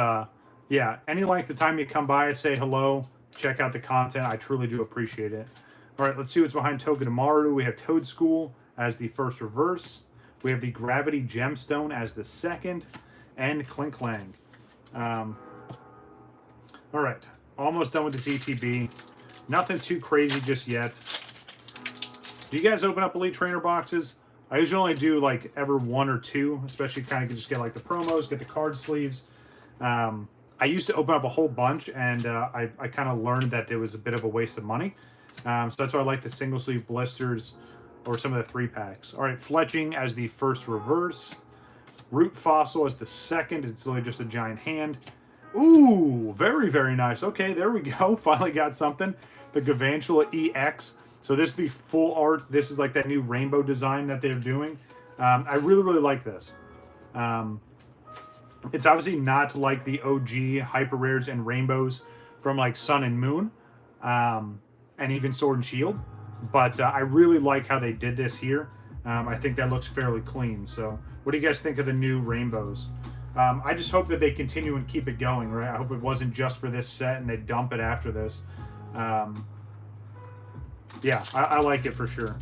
yeah, any length of time you come by, say hello, check out the content, I truly do appreciate it. All right, let's see what's behind Togedemaru. We have Toad School as the first reverse. We have the Gravity Gemstone as the second, and Klinklang. All right. Almost done with this ETB. Nothing too crazy just yet. Do you guys open up Elite Trainer boxes? I usually only do like ever 1 or 2, especially kind of just get like the promos, get the card sleeves. I used to open up a whole bunch, and I kind of learned that it was a bit of a waste of money. So that's why I like the single sleeve blisters or some of the 3-packs. All right, Fletching as the first reverse. Root Fossil as the second. It's literally just a giant hand. Ooh, very, very nice. Okay, there we go. Finally got something. The Gavantula EX. So this is the full art. This is like that new rainbow design that they're doing. I really, really like this. It's obviously not like the OG Hyper Rares and Rainbows from like Sun and Moon, and even Sword and Shield. But I really like how they did this here. I think that looks fairly clean. So what do you guys think of the new Rainbows? I just hope that they continue and keep it going, right? I hope it wasn't just for this set and they dump it after this. Yeah, I like it for sure.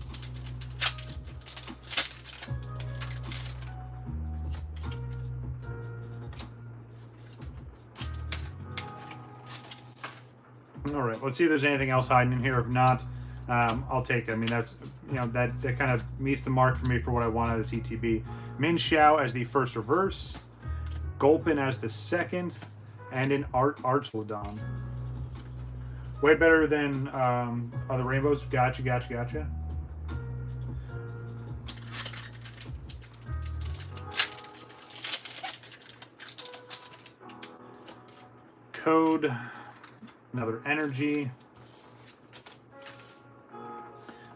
All right, let's see if there's anything else hiding in here. If not, I'll take it. I mean, that's, you know, that kind of meets the mark for me for what I want out of this ETB. Min Xiao as the first reverse. Gulpin as the second, and an Archlodon. Way better than other Rainbows. Gotcha, gotcha, gotcha. Code, another energy.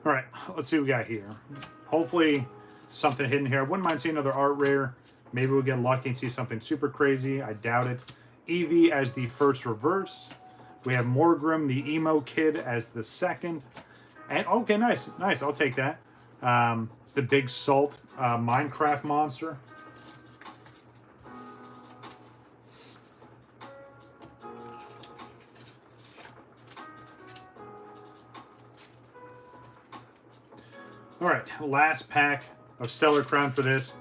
All right, let's see what we got here. Hopefully something hidden here. I wouldn't mind seeing another art rare. Maybe we'll get lucky and see something super crazy. I doubt it. Eevee as the first reverse. We have Morgrim, the emo kid, as the second. And okay, nice, nice. I'll take that. It's the big salt Minecraft monster. All right, last pack of Stellar Crown for this.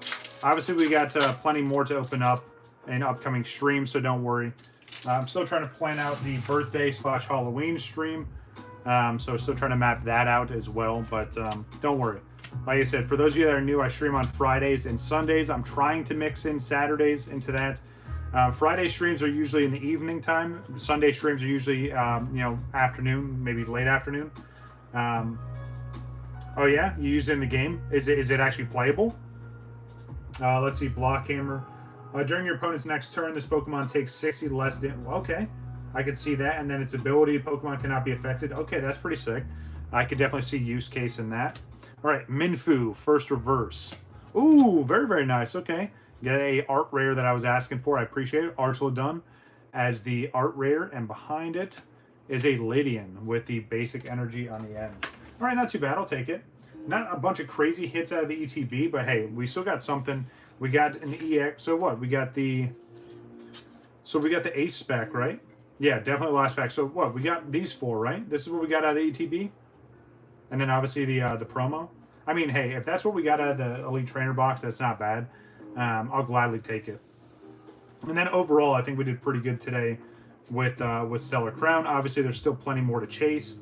Obviously, we got plenty more to open up in upcoming streams, so don't worry. I'm still trying to plan out the birthday/Halloween stream, so still trying to map that out as well, but don't worry. Like I said, for those of you that are new, I stream on Fridays and Sundays. I'm trying to mix in Saturdays into that. Friday streams are usually in the evening time. Sunday streams are usually, you know, afternoon, maybe late afternoon. Oh yeah, you use it in the game? Is it actually playable? Let's see, Block Hammer. During your opponent's next turn, this Pokemon takes 60 less than... Okay, I could see that. And then its ability, Pokemon cannot be affected. Okay, that's pretty sick. I could definitely see use case in that. All right, Minfu, first reverse. Ooh, very, very nice. Okay. Get a art rare that I was asking for. I appreciate it. Archel done as the art rare, and behind it is a Lydian with the basic energy on the end. All right, not too bad. I'll take it. Not a bunch of crazy hits out of the ETB, but hey, we still got something. We got an EX. So what? We got the ace spec, right? Yeah, definitely last pack. So what? We got these 4, right? This is what we got out of the ETB, and then obviously the promo. I mean, hey, if that's what we got out of the Elite Trainer box, that's not bad. I'll gladly take it. And then overall, I think we did pretty good today with Stellar Crown. Obviously, there's still plenty more to chase,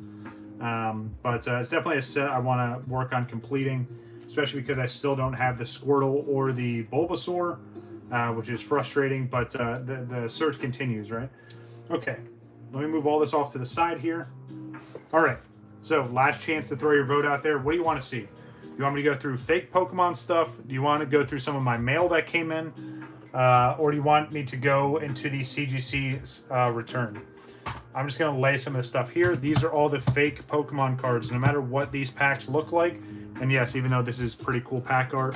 but it's definitely a set I want to work on completing, especially because I still don't have the Squirtle or the Bulbasaur, which is frustrating. But the search continues, right? Okay, let me move all this off to the side here. All right, so last chance to throw your vote out there. What do you want to see? You want me to go through fake Pokemon stuff? Do you want to go through some of my mail that came in? Or do you want me to go into the CGC return? I'm just going to lay some of the stuff here. These are all the fake Pokemon cards, no matter what these packs look like. And yes, even though this is pretty cool pack art,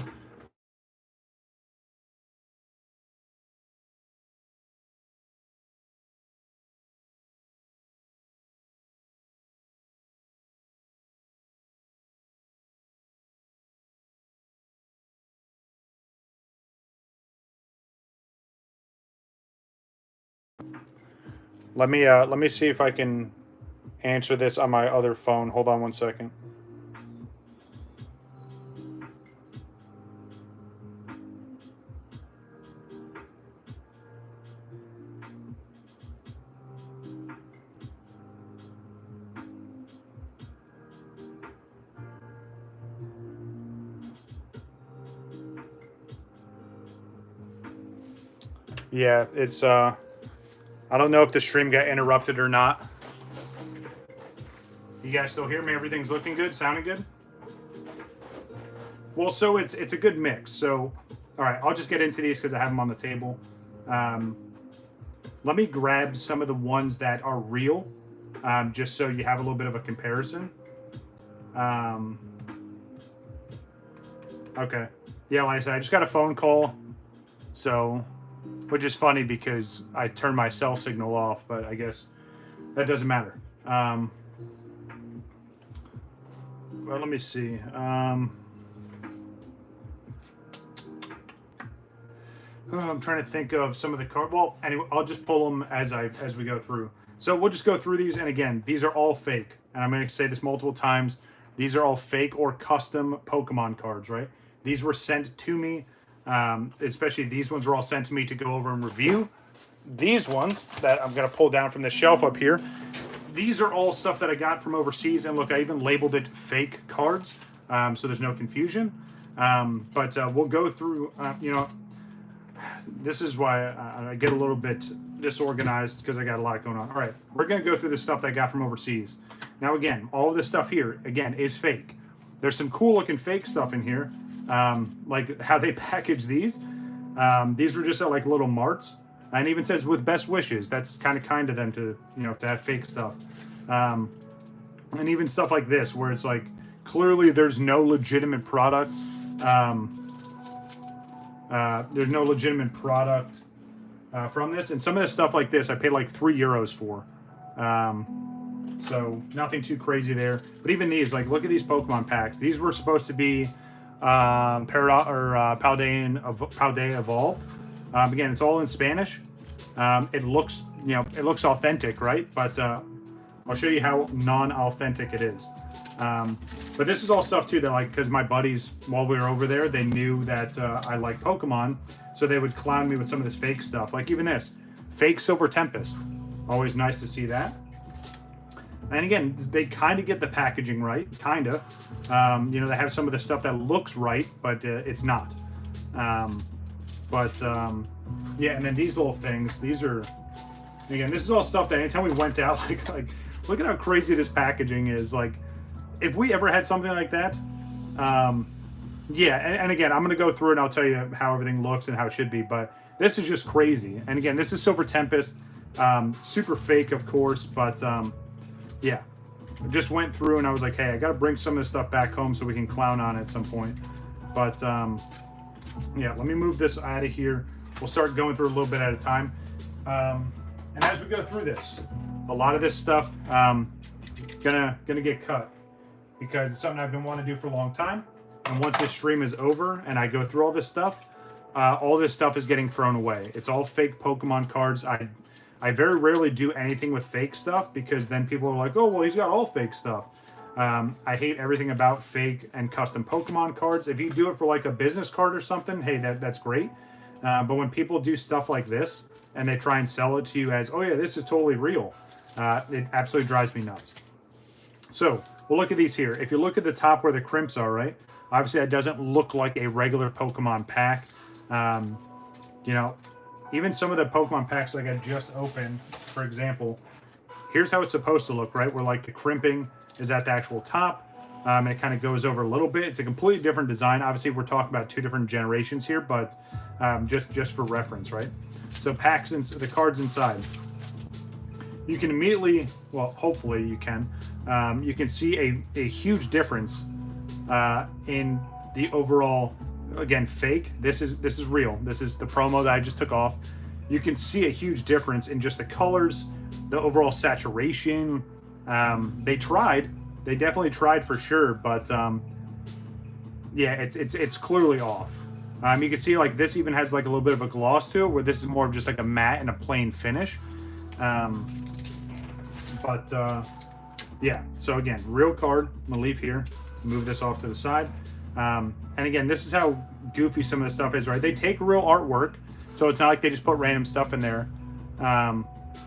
let me see if I can answer this on my other phone. Hold on one second. Yeah, it's I don't know if the stream got interrupted or not. You guys still hear me? Everything's looking good, sounding good? Well, so it's a good mix. So, all right, I'll just get into these because I have them on the table. Let me grab some of the ones that are real, just so you have a little bit of a comparison. Okay. Yeah, like I said, I just got a phone call, so, which is funny because I turned my cell signal off, but I guess that doesn't matter. Well, let me see. I'm trying to think of some of the cards. Well, anyway, I'll just pull them as we go through. So we'll just go through these, and again, these are all fake. And I'm going to say this multiple times. These are all fake or custom Pokemon cards, right? These were sent to me. Especially these ones were all sent to me to go over and review. These ones that I'm going to pull down from the shelf up here, these are all stuff that I got from overseas. And look, I even labeled it fake cards, so there's no confusion. But we'll go through, this is why I get a little bit disorganized because I got a lot going on. All right, we're going to go through the stuff that I got from overseas. Now, again, all of this stuff here, again, is fake. There's some cool looking fake stuff in here, like how they package these. These were just at like little marts. And it even says with best wishes. That's kind of them to, to have fake stuff. And even stuff like this where it's like, clearly there's no legitimate product. There's no legitimate product from this. And some of this stuff like this, I paid like €3 for. So nothing too crazy there. But even these, like, look at these Pokemon packs. These were supposed to be Paldean Evolved. Again, it's all in Spanish. It looks, it looks authentic, right? But I'll show you how non-authentic it is. But this is all stuff too that, like, because my buddies, while we were over there, they knew that I like Pokemon, so they would clown me with some of this fake stuff. Like even this, fake Silver Tempest. Always nice to see that. And again, they kind of get the packaging right, kind of. They have some of the stuff that looks right, but it's not. Yeah, and then these little things, these are, again, this is all stuff that anytime we went out, like look at how crazy this packaging is. Like, if we ever had something like that, yeah, and again, I'm going to go through it and I'll tell you how everything looks and how it should be, but this is just crazy. And again, this is Silver Tempest, super fake, of course, but yeah, I just went through and I was like, hey, I got to bring some of this stuff back home so we can clown on it at some point. But Yeah, let me move this out of here. We'll start going through a little bit at a time. And as we go through this, a lot of this stuff gonna get cut because it's something I've been wanting to do for a long time. And once this stream is over and I go through all this stuff is getting thrown away. It's all fake Pokemon cards. I very rarely do anything with fake stuff because then people are like, oh, well, he's got all fake stuff. I hate everything about fake and custom Pokemon cards. If you do it for like a business card or something, hey, that's great. But when people do stuff like this and they try and sell it to you as, oh yeah, this is totally real, it absolutely drives me nuts. So we'll look at these here. If you look at the top where the crimps are, right? Obviously, that doesn't look like a regular Pokemon pack. You know, even some of the Pokemon packs like I just opened, for example, here's how it's supposed to look, right? Where like the crimping is at the actual top. And it kind of goes over a little bit. It's a completely different design. Obviously, we're talking about two different generations here, but just for reference, right? So packs and the cards inside. You can immediately, well, hopefully you can see a huge difference in the overall, again, fake. This is real. This is the promo that I just took off. You can see a huge difference in just the colors, the overall saturation. They definitely tried for sure, but yeah, it's clearly off. You can see like this even has like a little bit of a gloss to it, where this is more of just like a matte and a plain finish. Yeah, so again, real card. I'm gonna leave here, move this off to the side. And again, this is how goofy some of the stuff is, right? They take real artwork, so it's not like they just put random stuff in there.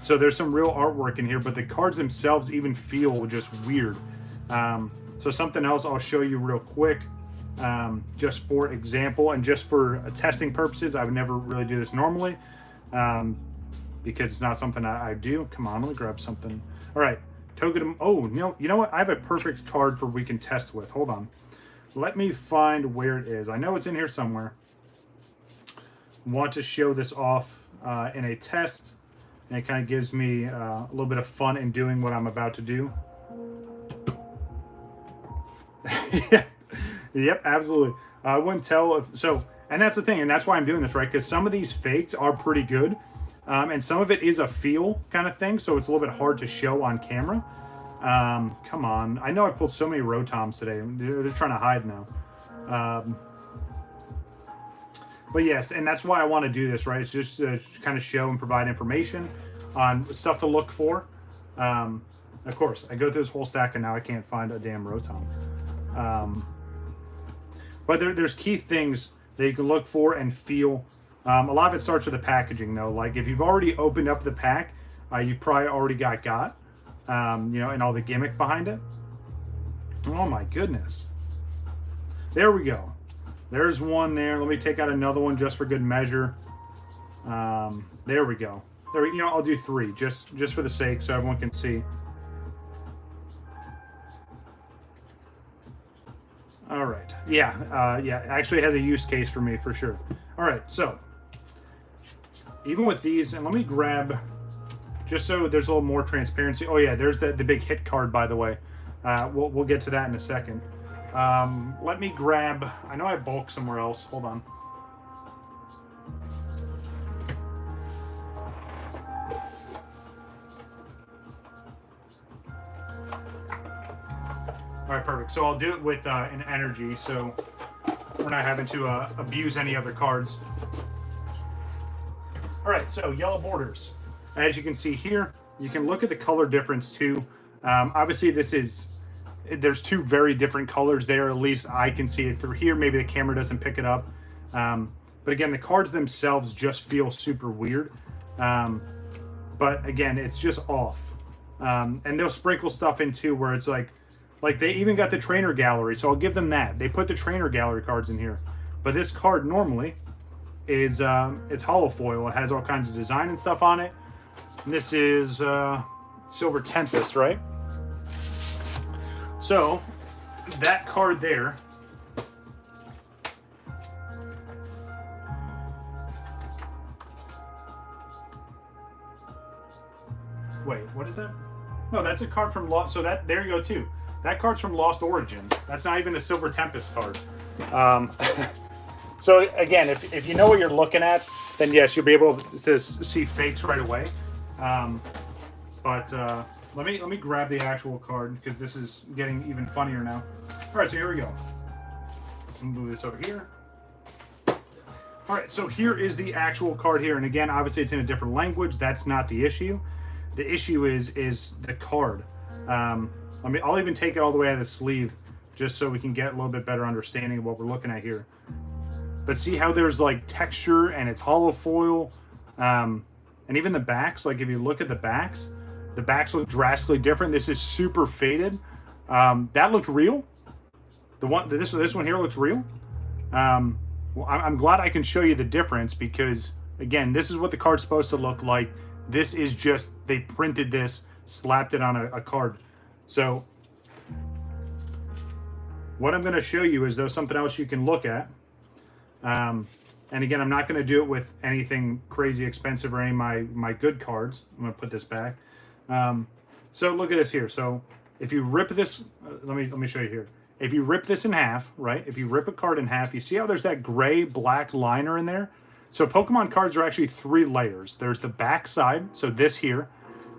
So there's some real artwork in here, but the cards themselves even feel just weird. So something else I'll show you real quick, just for example, and just for testing purposes. I would never really do this normally, because it's not something I do. Come on, let me grab something. All right, Togedemaru. Oh, no, you know what? I have a perfect card for we can test with. Hold on. Let me find where it is. I know it's in here somewhere. Want to show this off in a test, and it kind of gives me a little bit of fun in doing what I'm about to do. Yeah. Yep, absolutely. I wouldn't tell if so, and that's the thing, and that's why I'm doing this, right? Because some of these fakes are pretty good, and some of it is a feel kind of thing, so it's a little bit hard to show on camera. Come on, I know I pulled so many Rotoms today. They're trying to hide now. But yes, and that's why I want to do this, right? It's just to kind of show and provide information on stuff to look for. Of course, I go through this whole stack and now I can't find a damn Rotom. But there's key things that you can look for and feel. A lot of it starts with the packaging, though. Like if you've already opened up the pack, you probably already got, you know, and all the gimmick behind it. Oh my goodness. There we go. There's one there. Let me take out another one just for good measure. There we go. There, you know, I'll do 3 just for the sake, so everyone can see. All right. Yeah. Yeah. Actually, it has a use case for me for sure. All right. So even with these, and let me grab just so there's a little more transparency. Oh yeah, there's the big hit card, by the way. We'll get to that in a second. Let me grab. I know I bulk somewhere else. Hold on. All right, perfect. So I'll do it with an energy, so we're not having to abuse any other cards. All right, so yellow borders. As you can see here, you can look at the color difference too. Obviously, there's 2 very different colors there. At least I can see it through here. Maybe the camera doesn't pick it up. But again, the cards themselves just feel super weird. But again, it's just off. And they'll sprinkle stuff in too, where it's like they even got the trainer gallery, so I'll give them that. They put the trainer gallery cards in here. But this card normally is it's hollow foil. It has all kinds of design and stuff on it. And this is Silver Tempest, right? So that card there, wait, what is that? No, that's a card from Lost. So that, there you go too. That card's from Lost Origin. That's not even a Silver Tempest card. So again, if you know what you're looking at, then yes, you'll be able to see fakes right away. But let me grab the actual card because this is getting even funnier now. All right, so here we go. I'm gonna move this over here. All right, so here is the actual card here, and again, obviously it's in a different language. That's not the issue. The issue is the card. I'll even take it all the way out of the sleeve just so we can get a little bit better understanding of what we're looking at here. But see how there's like texture and it's hollow foil, and even the backs. Like if you look at the backs look drastically different. This is super faded. That looked real. This one here looks real. Well, I'm glad I can show you the difference because again, this is what the card's supposed to look like. This is just they printed this, slapped it on a card. So what I'm going to show you is though something else you can look at. And again, I'm not going to do it with anything crazy expensive or any of my good cards. I'm going to put this back. So look at this here. So if you rip this, let me show you here. If you rip this in half, right? If you rip a card in half, you see how there's that gray black liner in there? So Pokemon cards are actually 3 layers. There's the back side, so this here.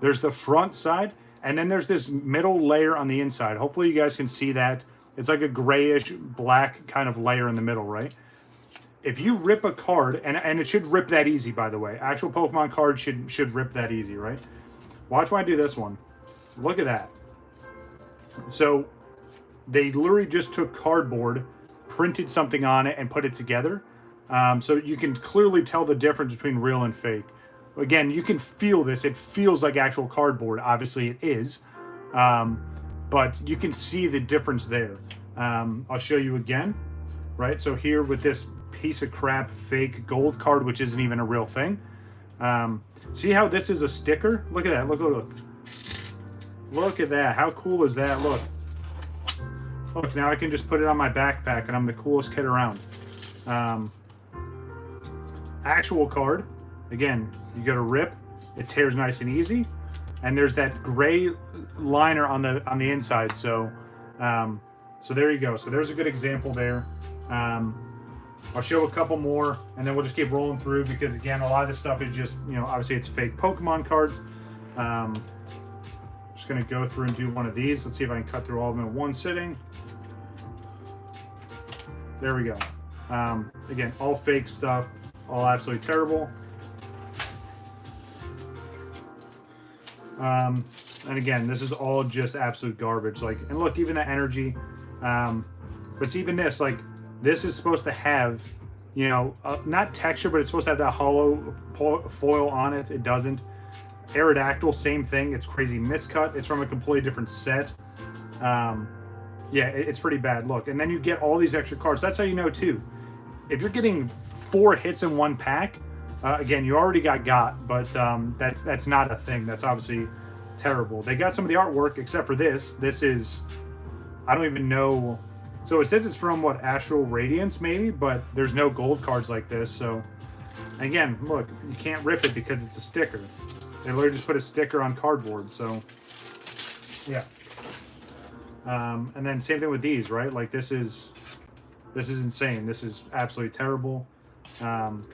There's the front side, and then there's this middle layer on the inside. Hopefully you guys can see that. It's like a grayish black kind of layer in the middle, right? If you rip a card, and it should rip that easy, by the way. Actual Pokemon cards should rip that easy, right? Watch when I do this one. Look at that. So they literally just took cardboard, printed something on it, and put it together. So you can clearly tell the difference between real and fake. Again, you can feel this. It feels like actual cardboard. Obviously, it is. But you can see the difference there. I'll show you again. Right? So here with this piece of crap fake gold card, which isn't even a real thing. See how this is a sticker? Look at that. Look, look, look. Look at that. How cool is that? Look. Look, now I can just put it on my backpack and I'm the coolest kid around. Actual card. Again, you go to rip. It tears nice and easy. And there's that gray liner on the inside. So there you go. So there's a good example there. I'll show a couple more and then we'll just keep rolling through because again, a lot of this stuff is just, obviously it's fake Pokemon cards. Just going to go through and do one of these. Let's see if I can cut through all of them in one sitting. There we go. Again, all fake stuff, all absolutely terrible. And again, this is all just absolute garbage. Like, and look, even the energy. But see, even this, like, this is supposed to have, not texture, but it's supposed to have that hollow foil on it. It doesn't. Aerodactyl, same thing. It's crazy miscut. It's from a completely different set. Yeah, it's pretty bad. Look, and then you get all these extra cards. That's how you know too. If you're getting 4 hits in one pack, again, you already got, but that's not a thing. That's obviously terrible. They got some of the artwork, except for this. This is, I don't even know. So it says it's from what, Astral Radiance maybe, but there's no gold cards like this. So again, look, you can't rip it because it's a sticker. They literally just put a sticker on cardboard. So yeah. And then same thing with these, right? Like this is insane. This is absolutely terrible. And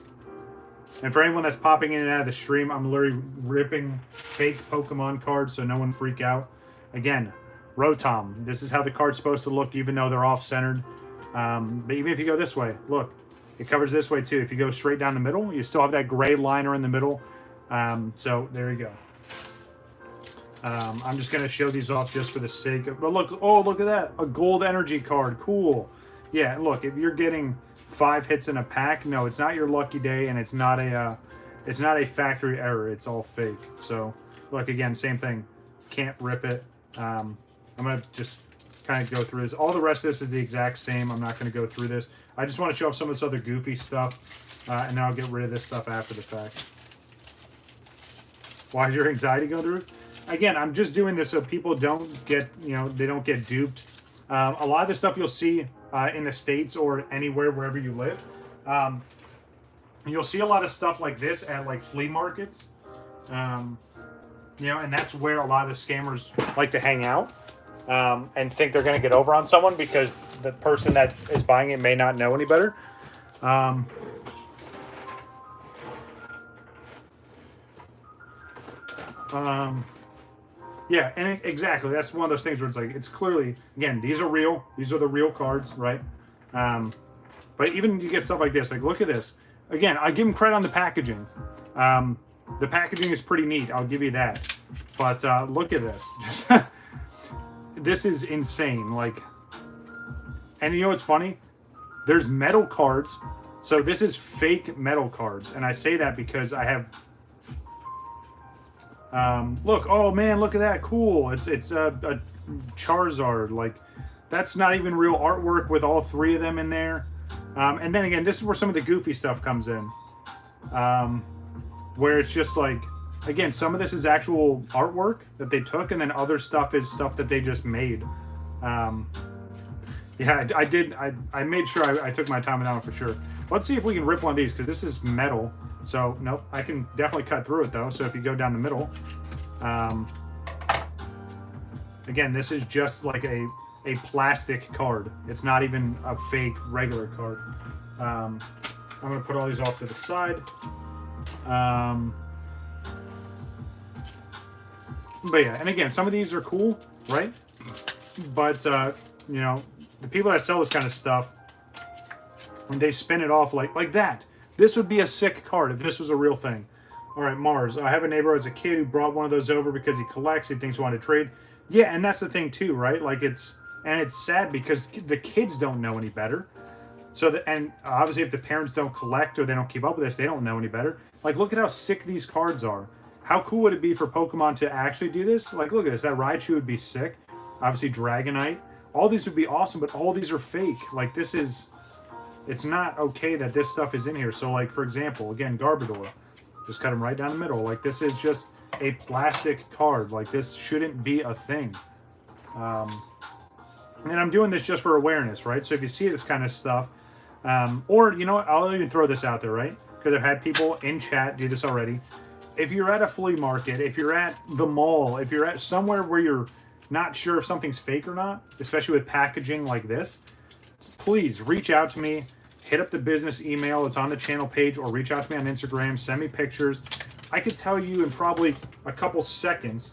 for anyone that's popping in and out of the stream, I'm literally ripping fake Pokemon cards, so no one freak out. Again, Rotom. This is how the card's supposed to look, even though they're off-centered. But even if you go this way, look, it covers this way too. If you go straight down the middle, you still have that gray liner in the middle. So there you go. I'm just going to show these off just for the sake of, but look, oh, look at that. A gold energy card. Cool. Yeah, look, if you're getting 5 hits in a pack, no, it's not your lucky day, and it's not a factory error. It's all fake. So look, again, same thing. Can't rip it. I'm going to just kind of go through this. All the rest of this is the exact same. I'm not going to go through this. I just want to show off some of this other goofy stuff, and then I'll get rid of this stuff after the fact. Why is your anxiety going through? Again, I'm just doing this so people don't get, they don't get duped. A lot of the stuff you'll see in the States or anywhere, wherever you live, you'll see a lot of stuff like this at like flea markets. And that's where a lot of the scammers like to hang out and think they're going to get over on someone because the person that is buying it may not know any better. Um, yeah, and exactly, that's one of those things where it's like, it's clearly, again, these are real. These are the real cards, right? But even you get stuff like this, like look at this. Again, I give them credit on the packaging. The packaging is pretty neat, I'll give you that. But look at this. Just this is insane. Like, and you know what's funny? There's metal cards. So this is fake metal cards, and I say that because I have. Look, oh man, look at that, cool. It's a Charizard. Like, that's not even real artwork with all three of them in there. And then again, this is where some of the goofy stuff comes in. Where it's just like, again, some of this is actual artwork that they took, and then other stuff is stuff that they just made. Yeah, I made sure I took my time with that one for sure. Let's see if we can rip one of these, because this is metal. So, nope, I can definitely cut through it, though. So if you go down the middle, again, this is just like a plastic card. It's not even a fake regular card. I'm going to put all these off to the side. But yeah, and again, some of these are cool, right? But, you know, the people that sell this kind of stuff, when they spin it off like that, this would be a sick card if this was a real thing. All right, Mars. I have a neighbor as a kid who brought one of those over because he collects. He thinks he wanted to trade. Yeah, and that's the thing too, right? Like it's sad because the kids don't know any better. So and obviously if the parents don't collect or they don't keep up with this, they don't know any better. Like look at how sick these cards are. How cool would it be for Pokemon to actually do this? Like look at this. That Raichu would be sick. Obviously Dragonite. All these would be awesome, but all these are fake. Like this is. It's not okay that this stuff is in here. So, like, for example, again, Garbodor. Just cut them right down the middle. Like, this is just a plastic card. Like, this shouldn't be a thing. And I'm doing this just for awareness, right? So if you see this kind of stuff, or, you know what, I'll even throw this out there, right? Because I've had people in chat do this already. If you're at a flea market, if you're at the mall, if you're at somewhere where you're not sure if something's fake or not, especially with packaging like this, please reach out to me, hit up the business email. It's on the channel page, or reach out to me on Instagram. Send me pictures. I could tell you in probably a couple seconds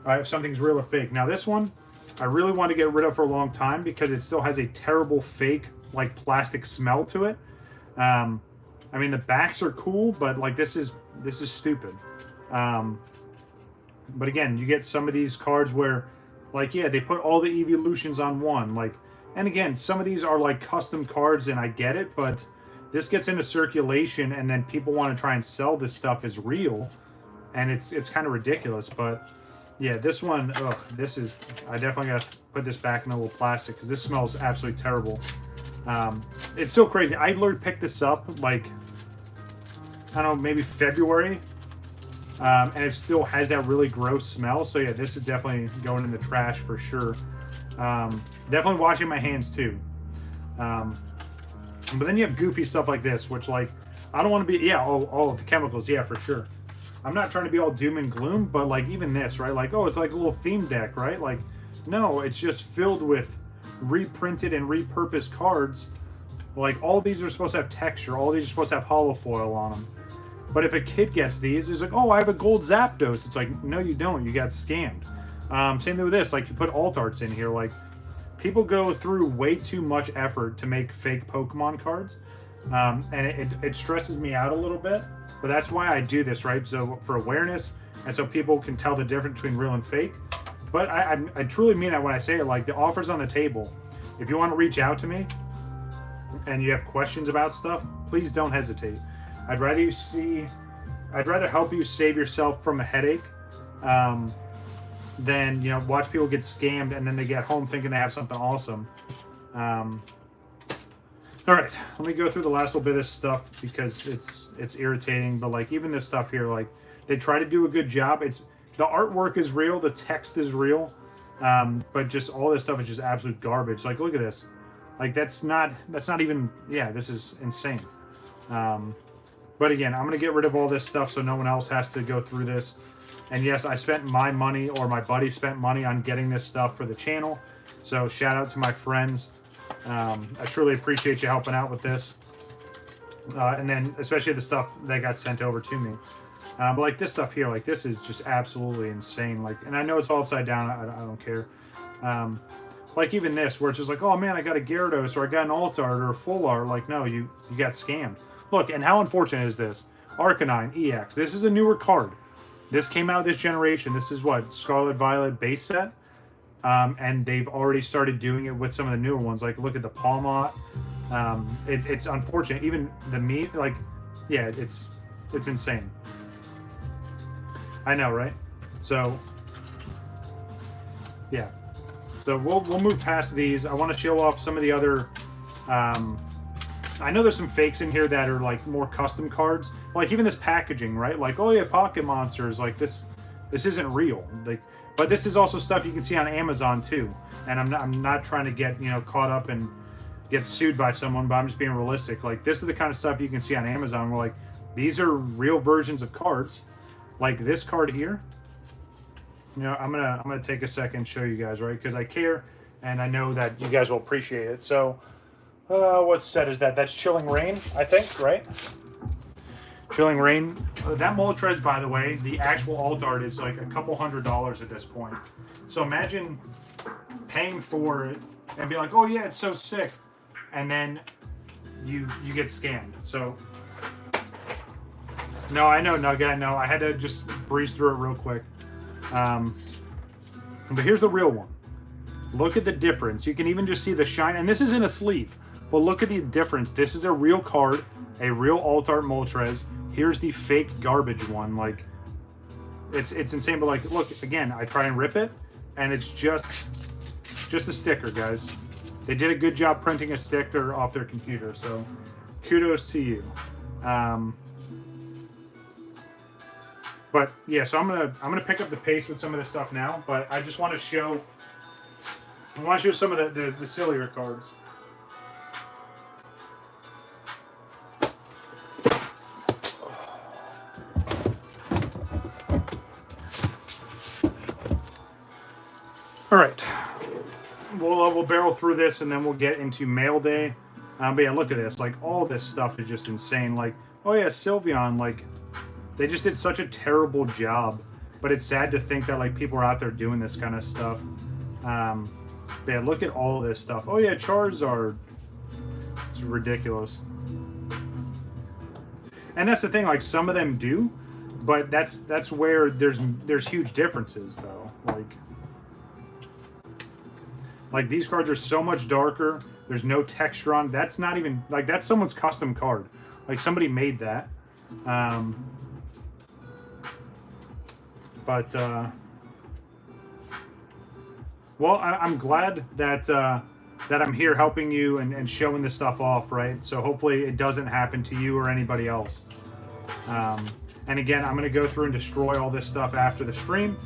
if something's real or fake. Now this one, I really want to get rid of for a long time because it still has a terrible fake, like plastic smell to it. I mean the backs are cool, but like this is stupid. But again, you get some of these cards where, like, yeah, they put all the evolutions on one, like. And again, some of these are like custom cards, and I get it, but this gets into circulation, and then people want to try and sell this stuff as real, and it's kind of ridiculous. But yeah, this one, ugh, this is. I definitely got to put this back in a little plastic because this smells absolutely terrible. It's so crazy. I literally picked this up like I don't know, maybe February, and it still has that really gross smell. So yeah, this is definitely going in the trash for sure. Definitely washing my hands too. But then you have goofy stuff like this, which like, I don't want to be, yeah, all of the chemicals, yeah, for sure. I'm not trying to be all doom and gloom, but like even this, right? Like, oh, it's like a little theme deck, right? Like, no, it's just filled with reprinted and repurposed cards. Like all these are supposed to have texture. All these are supposed to have holo foil on them. But if a kid gets these, it's like, oh, I have a gold Zapdos. It's like, no, you don't. You got scammed. Same thing with this. Like, you put alt arts in here. Like, people go through way too much effort to make fake Pokemon cards. And it stresses me out a little bit. But that's why I do this, right? So for awareness, and so people can tell the difference between real and fake. But I truly mean that when I say it. Like, the offer's on the table. If you want to reach out to me and you have questions about stuff, please don't hesitate. I'd rather help you save yourself from a headache than, you know, watch people get scammed and then they get home thinking they have something awesome. All right, let me go through the last little bit of this stuff because it's irritating. But like even this stuff here, like they try to do a good job. The artwork is real, the text is real, but just all this stuff is just absolute garbage. Like look at this, like that's not even, yeah, this is insane. But again, I'm gonna get rid of all this stuff so no one else has to go through this. And yes, I spent my money, or my buddy spent money on getting this stuff for the channel. So shout out to my friends. I truly appreciate you helping out with this. And then especially the stuff that got sent over to me. But like this stuff here, like this is just absolutely insane. Like, and I know it's all upside down. I don't care. Like even this, where it's just like, oh man, I got a Gyarados or I got an alt art or a full art. Like, no, you got scammed. Look, and how unfortunate is this? Arcanine EX. This is a newer card. This came out this generation. This is what, Scarlet Violet base set. And they've already started doing it with some of the newer ones. Like, look at the Palmot. It's unfortunate. Even the meat, like, yeah, it's insane. I know, right? So, yeah. So we'll move past these. I want to show off some of the other. I know there's some fakes in here that are like more custom cards. Like even this packaging, right? Like, oh yeah, Pocket Monsters. Like this isn't real. Like, but this is also stuff you can see on Amazon too. And I'm not trying to get caught up and get sued by someone, but I'm just being realistic. Like this is the kind of stuff you can see on Amazon where like these are real versions of cards. Like this card here. I'm gonna take a second and show you guys, right? Because I care and I know that you guys will appreciate it. So what set is that? That's Chilling Rain, I think, right? Chilling Rain. That Moltres, by the way, the actual alt art is like a couple $100 at this point. So imagine paying for it and be like, oh yeah, it's so sick, and then you get scammed. So no, I know, Nugget, no, I had to just breeze through it real quick. But here's the real one. Look at the difference. You can even just see the shine, and this is in a sleeve, but look at the difference. This is a real card, a real alt art Moltres. Here's the fake garbage one. Like, it's insane, but like, look, again, I try and rip it, and it's just a sticker, guys. They did a good job printing a sticker off their computer, so kudos to you. But yeah, so I'm gonna pick up the pace with some of this stuff now. But I just want to show, some of the sillier cards. All right, we'll barrel through this and then we'll get into mail day. But yeah, look at this. Like all this stuff is just insane. Like, oh yeah, Sylveon, like. They just did such a terrible job, but it's sad to think that like people are out there doing this kind of stuff. But yeah, look at all of this stuff. Oh yeah, Charizard. It's ridiculous. And that's the thing, like some of them do, but that's where there's huge differences though. Like these cards are so much darker. There's no texture on. That's not even like that's someone's custom card. Like somebody made that. But well, I'm glad that that I'm here helping you and showing this stuff off, right? So hopefully it doesn't happen to you or anybody else. And again, I'm going to go through and destroy all this stuff after the stream,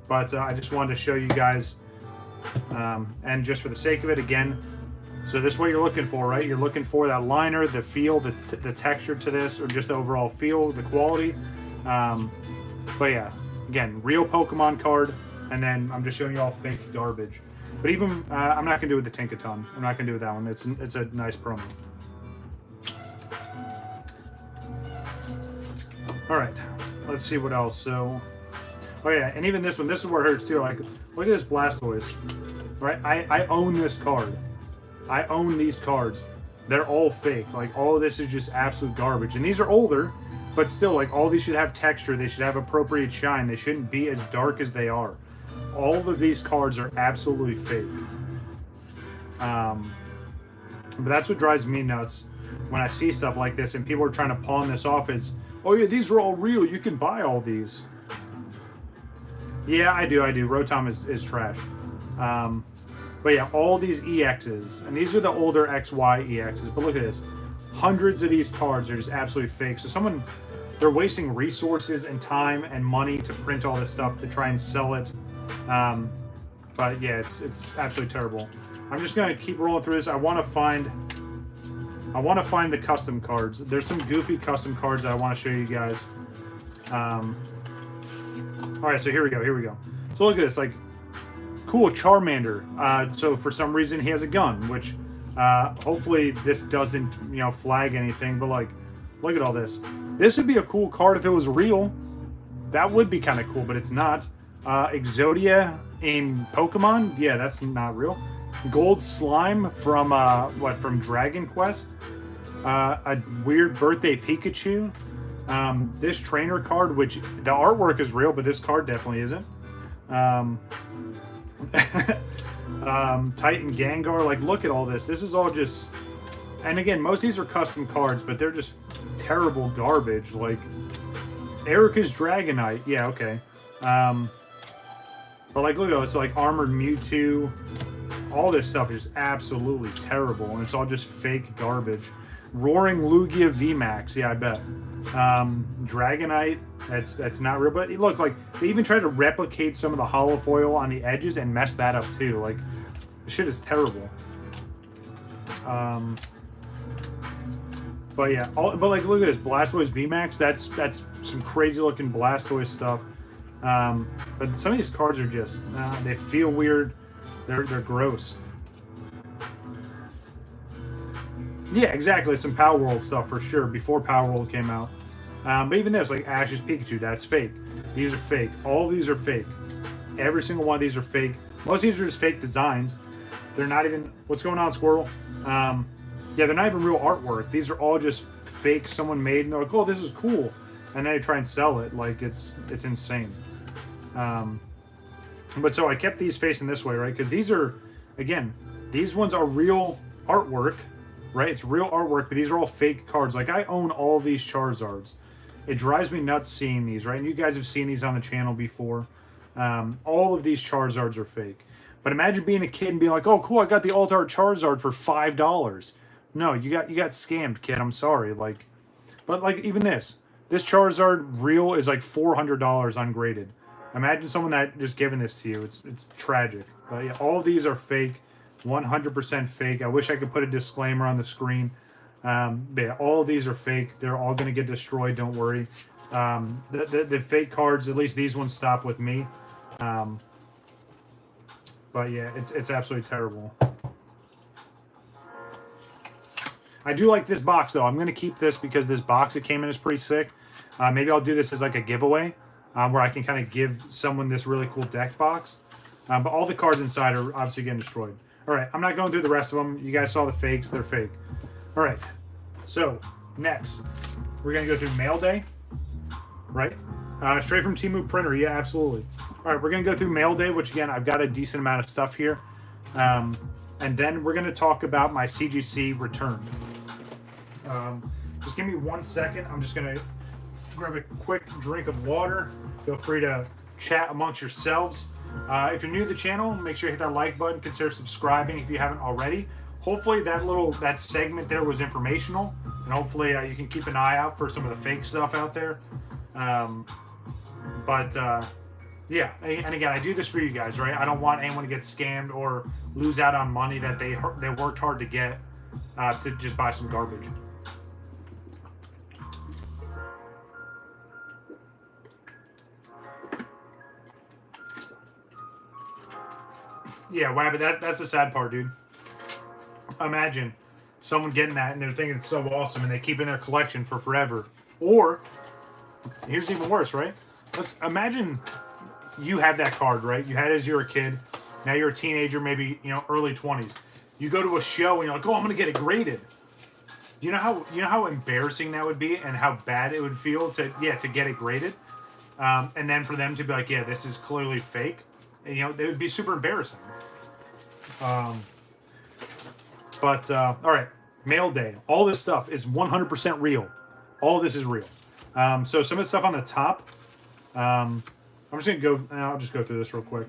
but I just wanted to show you guys, and just for the sake of it, again, so this is what you're looking for, right? You're looking for that liner, the feel, the texture to this, or just the overall feel, the quality. But yeah. Again, real Pokemon card, and then I'm just showing you all fake garbage. But even, I'm not going to do it with the Tinkaton. I'm not going to do it with that one. It's a nice promo. Alright, let's see what else. So, oh yeah, and even this one, this is where it hurts too. Like, look at this Blastoise. Right? I own this card. I own these cards. They're all fake. Like, all of this is just absolute garbage. And these are older. But still, like, all these should have texture. They should have appropriate shine. They shouldn't be as dark as they are. All of these cards are absolutely fake. But that's what drives me nuts when I see stuff like this and people are trying to pawn this off as, oh yeah, these are all real. You can buy all these. Yeah, I do. Rotom is trash. But yeah, all these EXs. And these are the older XY EXs. But look at this. Hundreds of these cards are just absolutely fake. So they're wasting resources and time and money to print all this stuff to try and sell it. But yeah, it's absolutely terrible. I'm just gonna keep rolling through this. I want to find the custom cards. There's some goofy custom cards that I want to show you guys. All right, so here we go. So look at this, like, cool Charmander. So for some reason he has a gun, which hopefully this doesn't flag anything, but like Look at all this. This would be a cool card if it was real. That would be kind of cool, but it's not. Exodia in Pokemon. Yeah, that's not real. Gold Slime from, from Dragon Quest. A weird birthday Pikachu. This trainer card, which the artwork is real, but this card definitely isn't. Titan Gengar. Like, look at all this. This is all just... And again, most of these are custom cards, but they're just terrible garbage. Like, Erica's Dragonite. Yeah, okay. But like, look at it. It's like Armored Mewtwo. All this stuff is absolutely terrible, and it's all just fake garbage. Roaring Lugia VMAX. Yeah, I bet. Dragonite. That's not real. But look, like, they even tried to replicate some of the hollow foil on the edges and mess that up too. Like, this shit is terrible. But yeah, but like, look at this Blastoise VMAX. That's some crazy looking Blastoise stuff. But some of these cards are just they feel weird. They're gross. Yeah, exactly. Some Power World stuff for sure before Power World came out. But even this, like Ash's Pikachu, that's fake. These are fake. All of these are fake. Every single one of these are fake. Most of these are just fake designs. They're not even... What's going on, Squirtle? Yeah, they're not even real artwork. These are all just fake someone made, and they're like, oh, this is cool. And then they try and sell it. Like, it's insane. But so I kept these facing this way, right? Because these are, again, these ones are real artwork, right? It's real artwork, but these are all fake cards. Like, I own all of these Charizards. It drives me nuts seeing these, right? And you guys have seen these on the channel before. All of these Charizards are fake. But imagine being a kid and being like, oh, cool, I got the Alt Art Charizard for $5. No, you got scammed, kid. I'm sorry. Like, but like, even this Charizard real is like $400 ungraded. Imagine someone that just giving this to you. It's tragic. But yeah, all of these are fake, 100% fake. I wish I could put a disclaimer on the screen. But yeah, all of these are fake. They're all going to get destroyed. Don't worry. The fake cards, at least these ones, stop with me. But yeah, it's absolutely terrible. I do like this box, though. I'm going to keep this because this box that came in is pretty sick. Maybe I'll do this as like a giveaway where I can kind of give someone this really cool deck box. But all the cards inside are obviously getting destroyed. All right, I'm not going through the rest of them. You guys saw the fakes. They're fake. All right, so next, we're going to go through Mail Day, right? Straight from Temu Printer. Yeah, absolutely. All right, we're going to go through Mail Day, which, again, I've got a decent amount of stuff here. And then we're going to talk about my CGC return. Just give me 1 second. I'm just going to grab a quick drink of water. Feel free to chat amongst yourselves. If you're new to the channel, make sure you hit that like button. Consider subscribing if you haven't already. Hopefully that segment there was informational, and hopefully you can keep an eye out for some of the fake stuff out there. Yeah, and again, I do this for you guys, right? I don't want anyone to get scammed or lose out on money that they worked hard to get to just buy some garbage. Yeah, Wabbit, that's the sad part, dude. Imagine someone getting that and they're thinking it's so awesome and they keep it in their collection for forever. Or, here's even worse, right? Let's imagine you have that card, right? You had it as you were a kid. Now you're a teenager, maybe, early 20s. You go to a show and you're like, oh, I'm going to get it graded. You know how embarrassing that would be and how bad it would feel to get it graded? And then for them to be like, yeah, this is clearly fake. And, it would be super embarrassing. All right, Mail Day. All this stuff is 100% real. All of this is real. So some of the stuff on the top, I'm just going to go, I'll just go through this real quick.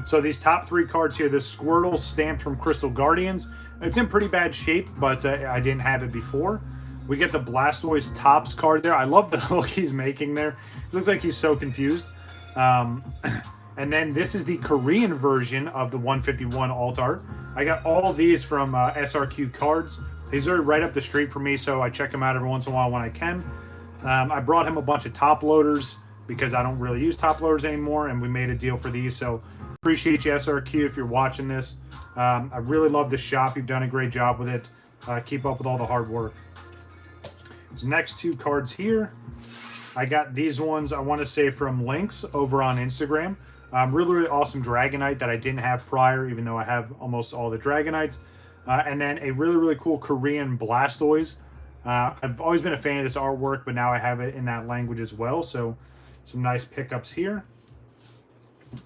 So these top 3 cards here, this Squirtle stamped from Crystal Guardians. It's in pretty bad shape, but I didn't have it before. We get the Blastoise Topps card there. I love the look he's making there. It looks like he's so confused. And then this is the Korean version of the 151 alt art. I got all these from SRQ Cards. These are right up the street for me, so I check them out every once in a while when I can. I brought him a bunch of top loaders because I don't really use top loaders anymore, and we made a deal for these. So appreciate you, SRQ, if you're watching this. I really love this shop. You've done a great job with it. Keep up with all the hard work. These next two cards here, I got these ones, I want to say from Lynx over on Instagram. Really, really awesome Dragonite that I didn't have prior, even though I have almost all the Dragonites. And then a really, really cool Korean Blastoise. I've always been a fan of this artwork, but now I have it in that language as well. So some nice pickups here.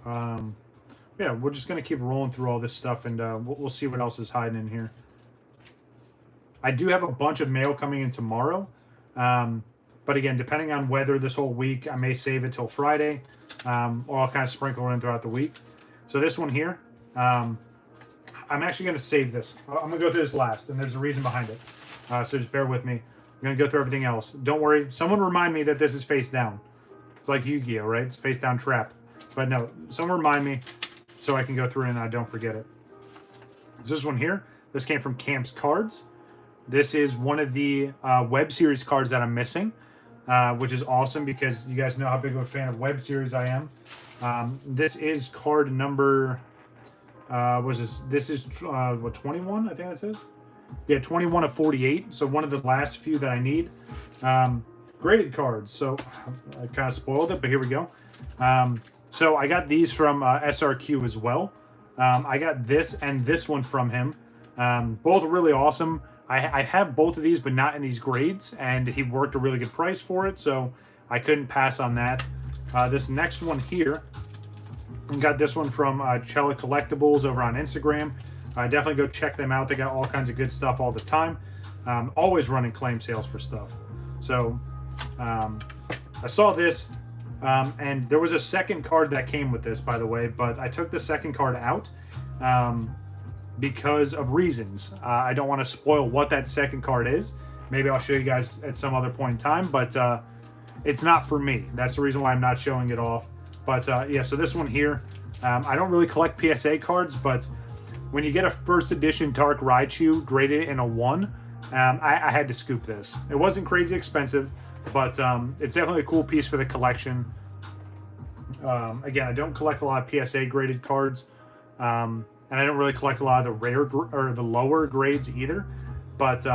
Yeah, we're just going to keep rolling through all this stuff, and we'll see what else is hiding in here. I do have a bunch of mail coming in tomorrow. But again, depending on weather this whole week, I may save it till Friday, or I'll kind of sprinkle it in throughout the week. So this one here, I'm actually going to save this. I'm going to go through this last, and there's a reason behind it. So just bear with me. I'm going to go through everything else. Don't worry. Someone remind me that this is face down. It's like Yu-Gi-Oh, right? It's face down trap. But no, someone remind me so I can go through and I don't forget it. This one here, this came from Camp's Cards. This is one of the web series cards that I'm missing, which is awesome because you guys know how big of a fan of web series I am. This is card number, this is, what, 21, I think that says? Yeah, 21 of 48, so one of the last few that I need. Graded cards, so I kind of spoiled it, but here we go. So I got these from SRQ as well. I got this and this one from him. Both really awesome. I have both of these, but not in these grades, and he worked a really good price for it, so I couldn't pass on that. This next one here, I got this one from Chella Collectibles over on Instagram. Definitely go check them out. They got all kinds of good stuff all the time. Always running claim sales for stuff. So I saw this, and there was a second card that came with this, by the way, but I took the second card out because of reasons. I don't want to spoil what that second card is. Maybe I'll show you guys at some other point in time, but it's not for me. That's the reason why I'm not showing it off. But yeah, so this one here, I don't really collect PSA cards, but when you get a first edition Dark Raichu graded in a 1, I had to scoop this. It wasn't crazy expensive, but it's definitely a cool piece for the collection. Again, I don't collect a lot of PSA graded cards, and I don't really collect a lot of the rare or the lower grades either. But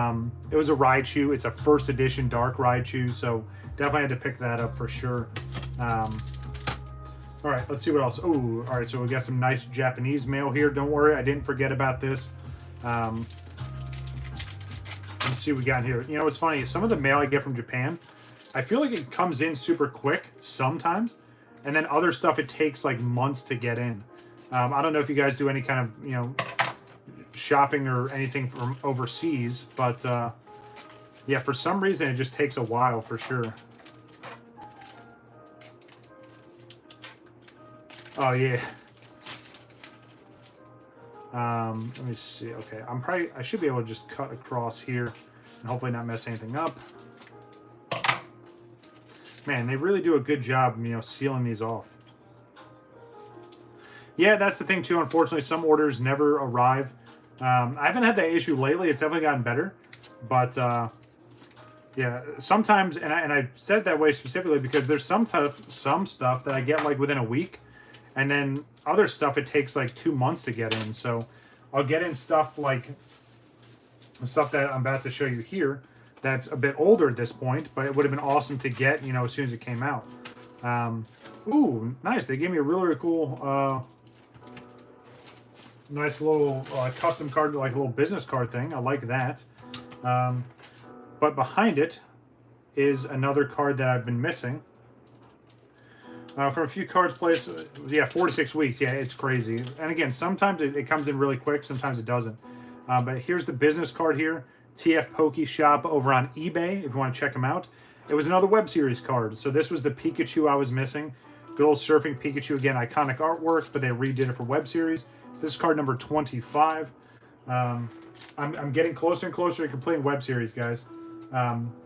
it was a Raichu. It's a first edition Dark Raichu, so definitely had to pick that up for sure. All right, let's see what else. Oh, all right, so we got some nice Japanese mail here. Don't worry, I didn't forget about this. Let's see what we got here. You know, what's funny, some of the mail I get from Japan, I feel like it comes in super quick sometimes, and then other stuff it takes like months to get in. I don't know if you guys do any kind of, you know, shopping or anything from overseas, but yeah, for some reason it just takes a while for sure. Oh yeah. Let me see. Okay, I should be able to just cut across here and hopefully not mess anything up. Man, they really do a good job, you know, sealing these off. Yeah, that's the thing too. Unfortunately, some orders never arrive. I haven't had that issue lately. It's definitely gotten better, but yeah, sometimes, and I said it that way specifically because there's some stuff that I get like within a week, and then other stuff it takes like 2 months to get in. So I'll get in stuff like the stuff that I'm about to show you here that's a bit older at this point, but it would have been awesome to get, you know, as soon as it came out. Ooh, nice. They gave me a really, really cool, nice little custom card, like a little business card thing. I like that. But behind it is another card that I've been missing. From a few cards placed, yeah, 4 to 6 weeks. Yeah, it's crazy. And again, sometimes it comes in really quick, sometimes it doesn't. But here's the business card here. TF Poke Shop over on eBay, if you want to check them out. It was another web series card. So this was the Pikachu I was missing. Good old Surfing Pikachu, again, iconic artwork, but they redid it for web series. This is card number 25. I'm getting closer and closer to completing web series, guys.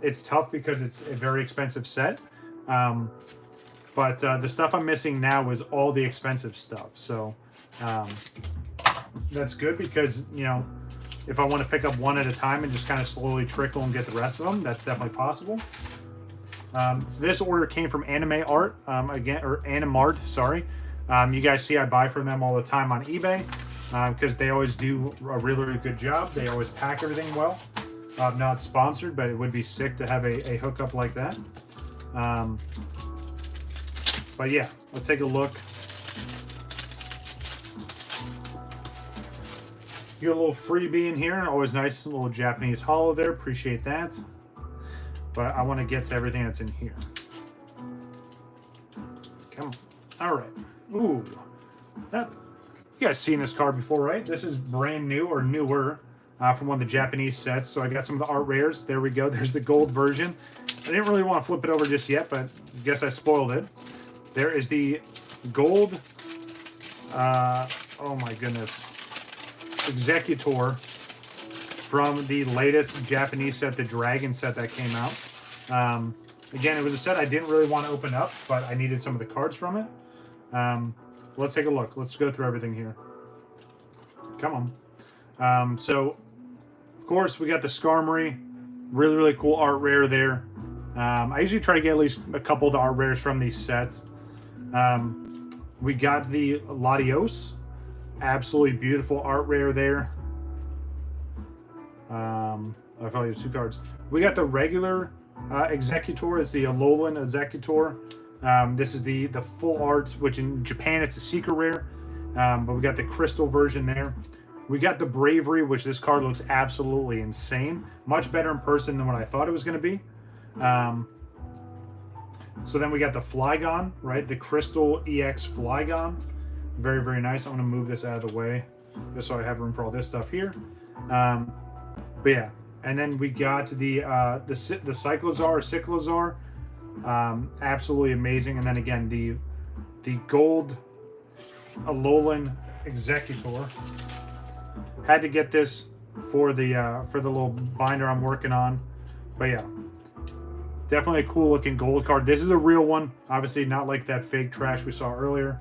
It's tough because it's a very expensive set. But the stuff I'm missing now is all the expensive stuff. So that's good because, you know, if I want to pick up one at a time and just kind of slowly trickle and get the rest of them, that's definitely possible. This order came from Anime Art, again, or Animart, sorry. You guys see I buy from them all the time on eBay because they always do a really, really good job. They always pack everything well. Not sponsored, but it would be sick to have a hookup like that. But yeah, let's take a look. You get a little freebie in here. Always nice, a little Japanese holo there. Appreciate that. But I want to get to everything that's in here. Come on. All right. Ooh. That, you guys seen this card before, right? This is brand new or newer from one of the Japanese sets. So I got some of the art rares. There we go. There's the gold version. I didn't really want to flip it over just yet, but I guess I spoiled it. There is the gold, oh my goodness, Executor from the latest Japanese set, the Dragon set that came out. Again, it was a set I didn't really want to open up, but I needed some of the cards from it. Let's take a look. Let's go through everything here. Come on. So, of course, we got the Skarmory. Really, really cool art rare there. I usually try to get at least a couple of the art rares from these sets. We got the Latios. Absolutely beautiful art rare there. I probably have 2 cards. We got the regular Executor. It's the Alolan Executor. This is the full art, which in Japan it's a secret rare. But we got the crystal version there. We got the Bravery, which this card looks absolutely insane. Much better in person than what I thought it was going to be. So then we got the Flygon, right? The Crystal EX Flygon. Very, very nice. I'm going to move this out of the way just so I have room for all this stuff here. But yeah. And then we got the Cyclozar. Absolutely amazing. And then again, the gold Alolan Executor. Had to get this for the little binder I'm working on. But yeah. Definitely a cool looking gold card. This is a real one. Obviously not like that fake trash we saw earlier.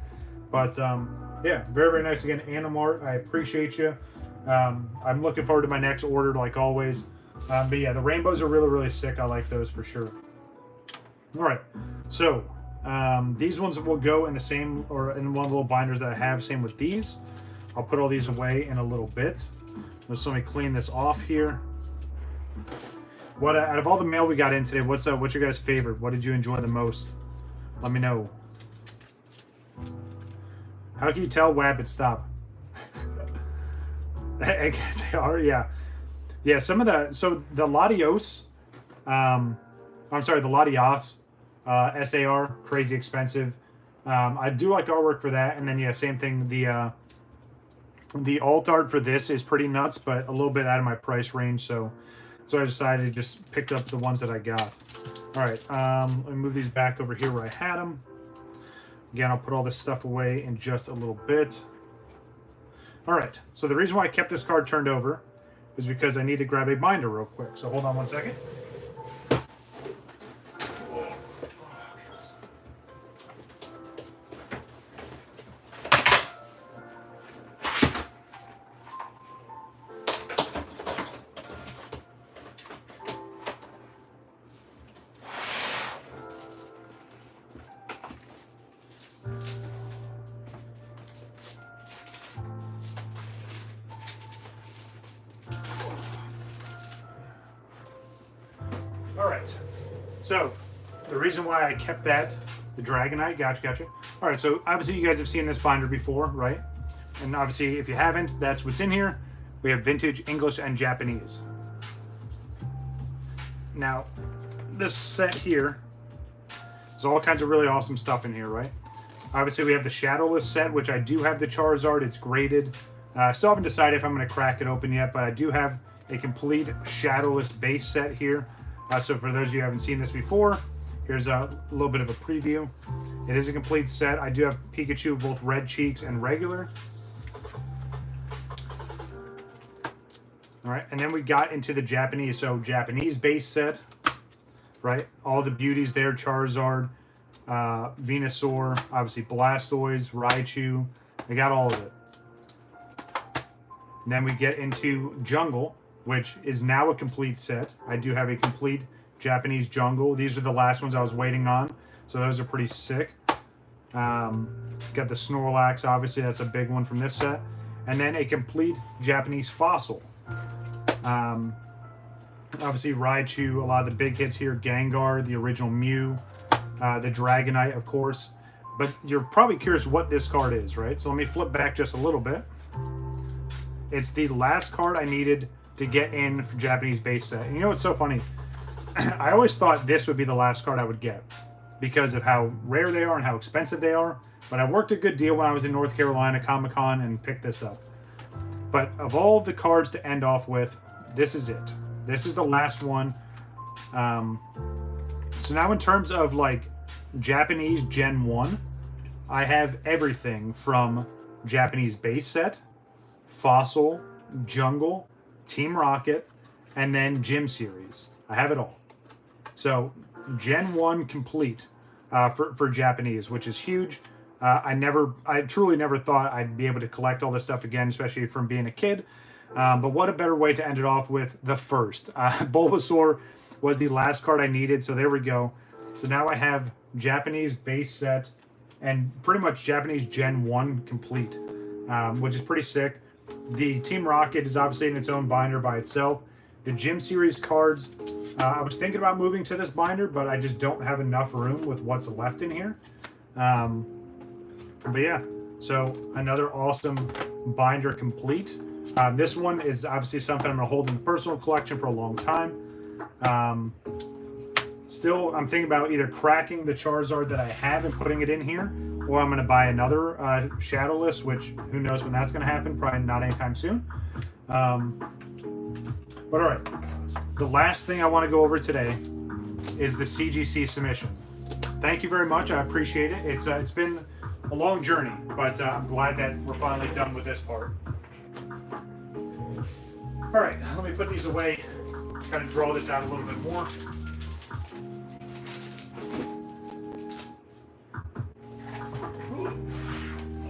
But yeah, very, very nice. Again, Animart, I appreciate you. I'm looking forward to my next order like always. But yeah, the rainbows are really, really sick. I like those for sure. All right. So these ones will go in the same or in one of the little binders that I have. Same with these. I'll put all these away in a little bit. Let's let me clean this off here. What out of all the mail we got in today, what's your guys' favorite? What did you enjoy the most? Let me know. How can you tell Wabbit stop? Yeah. Yeah, some of the Latios, I'm sorry, the Latias, SAR, crazy expensive. I do like the artwork for that, and then yeah, same thing, the alt art for this is pretty nuts, but a little bit out of my price range, so I decided to just pick up the ones that I got. All right, let me move these back over here where I had them. Again, I'll put all this stuff away in just a little bit. All right, so the reason why I kept this card turned over is because I need to grab a binder real quick. So hold on one second. All right, so the reason why I kept that, the Dragonite, gotcha. All right, so obviously you guys have seen this binder before, right? And obviously if you haven't, that's what's in here. We have vintage, English, and Japanese. Now, this set here, there's all kinds of really awesome stuff in here, right? Obviously we have the Shadowless set, which I do have the Charizard, it's graded. Still haven't decided if I'm gonna crack it open yet, but I do have a complete Shadowless base set here. So for those of you who haven't seen this before, here's a little bit of a preview. It is a complete set. I do have Pikachu, both red cheeks and regular. All right, and then we got into the Japanese. So Japanese base set, right? All the beauties there, Charizard, Venusaur, obviously Blastoise, Raichu. They got all of it. And then we get into Jungle, which is now a complete set. I do have a complete Japanese Jungle. These are the last ones I was waiting on, so those are pretty sick. Got the Snorlax, obviously that's a big one from this set. And then a complete Japanese Fossil. Obviously, Raichu, a lot of the big hits here. Gengar, the original Mew, the Dragonite, of course. But you're probably curious what this card is, right? So let me flip back just a little bit. It's the last card I needed to get in for Japanese base set. And you know what's so funny? I always thought this would be the last card I would get because of how rare they are and how expensive they are. But I worked a good deal when I was in North Carolina Comic-Con and picked this up. But of all the cards to end off with, this is it. This is the last one. So now in terms of like Japanese Gen 1, I have everything from Japanese base set, Fossil, Jungle, Team Rocket, and then Gym Series. I have it all. So Gen 1 complete for Japanese, which is huge. I truly never thought I'd be able to collect all this stuff again, especially from being a kid. But what a better way to end it off with the first. Bulbasaur was the last card I needed, so there we go. So now I have Japanese base set and pretty much Japanese Gen 1 complete, which is pretty sick. The Team Rocket is obviously in its own binder by itself. The Gym Series cards, I was thinking about moving to this binder, but I just don't have enough room with what's left in here. But yeah, so another awesome binder complete. This one is obviously something I'm going to hold in the personal collection for a long time. Still, I'm thinking about either cracking the Charizard that I have and putting it in here, or I'm going to buy another Shadowless, which who knows when that's going to happen, probably not anytime soon. But all right, the last thing I want to go over today is the CGC submission. Thank you very much. I appreciate it. It's been a long journey, but I'm glad that we're finally done with this part. All right, let me put these away, kind of draw this out a little bit more.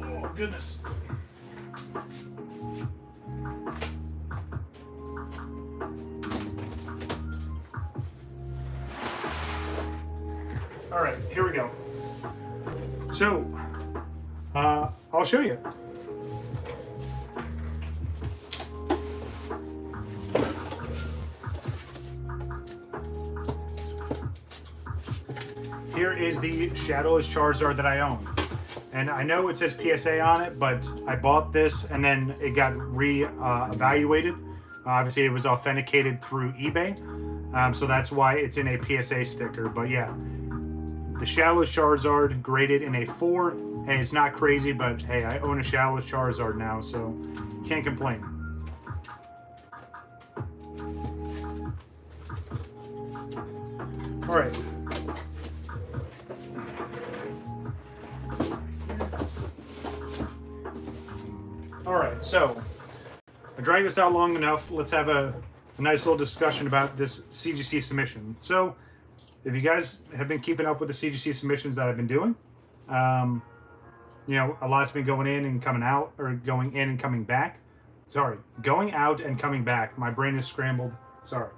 Oh, goodness. All right, here we go. So, I'll show you. Here is the Shadowless Charizard that I own. And I know it says PSA on it, but I bought this and then it got re-evaluated. Obviously, it was authenticated through eBay. So that's why it's in a PSA sticker. But yeah, the Shadowless Charizard graded in a 4. Hey, it's not crazy, but hey, I own a Shadowless Charizard now, so can't complain. All right. All right, so I dragged this out long enough. Let's have a nice little discussion about this CGC submission. So, if you guys have been keeping up with the CGC submissions that I've been doing, you know, a lot's been going in and coming out, or going in and coming back. Sorry, going out and coming back. My brain is scrambled. Sorry.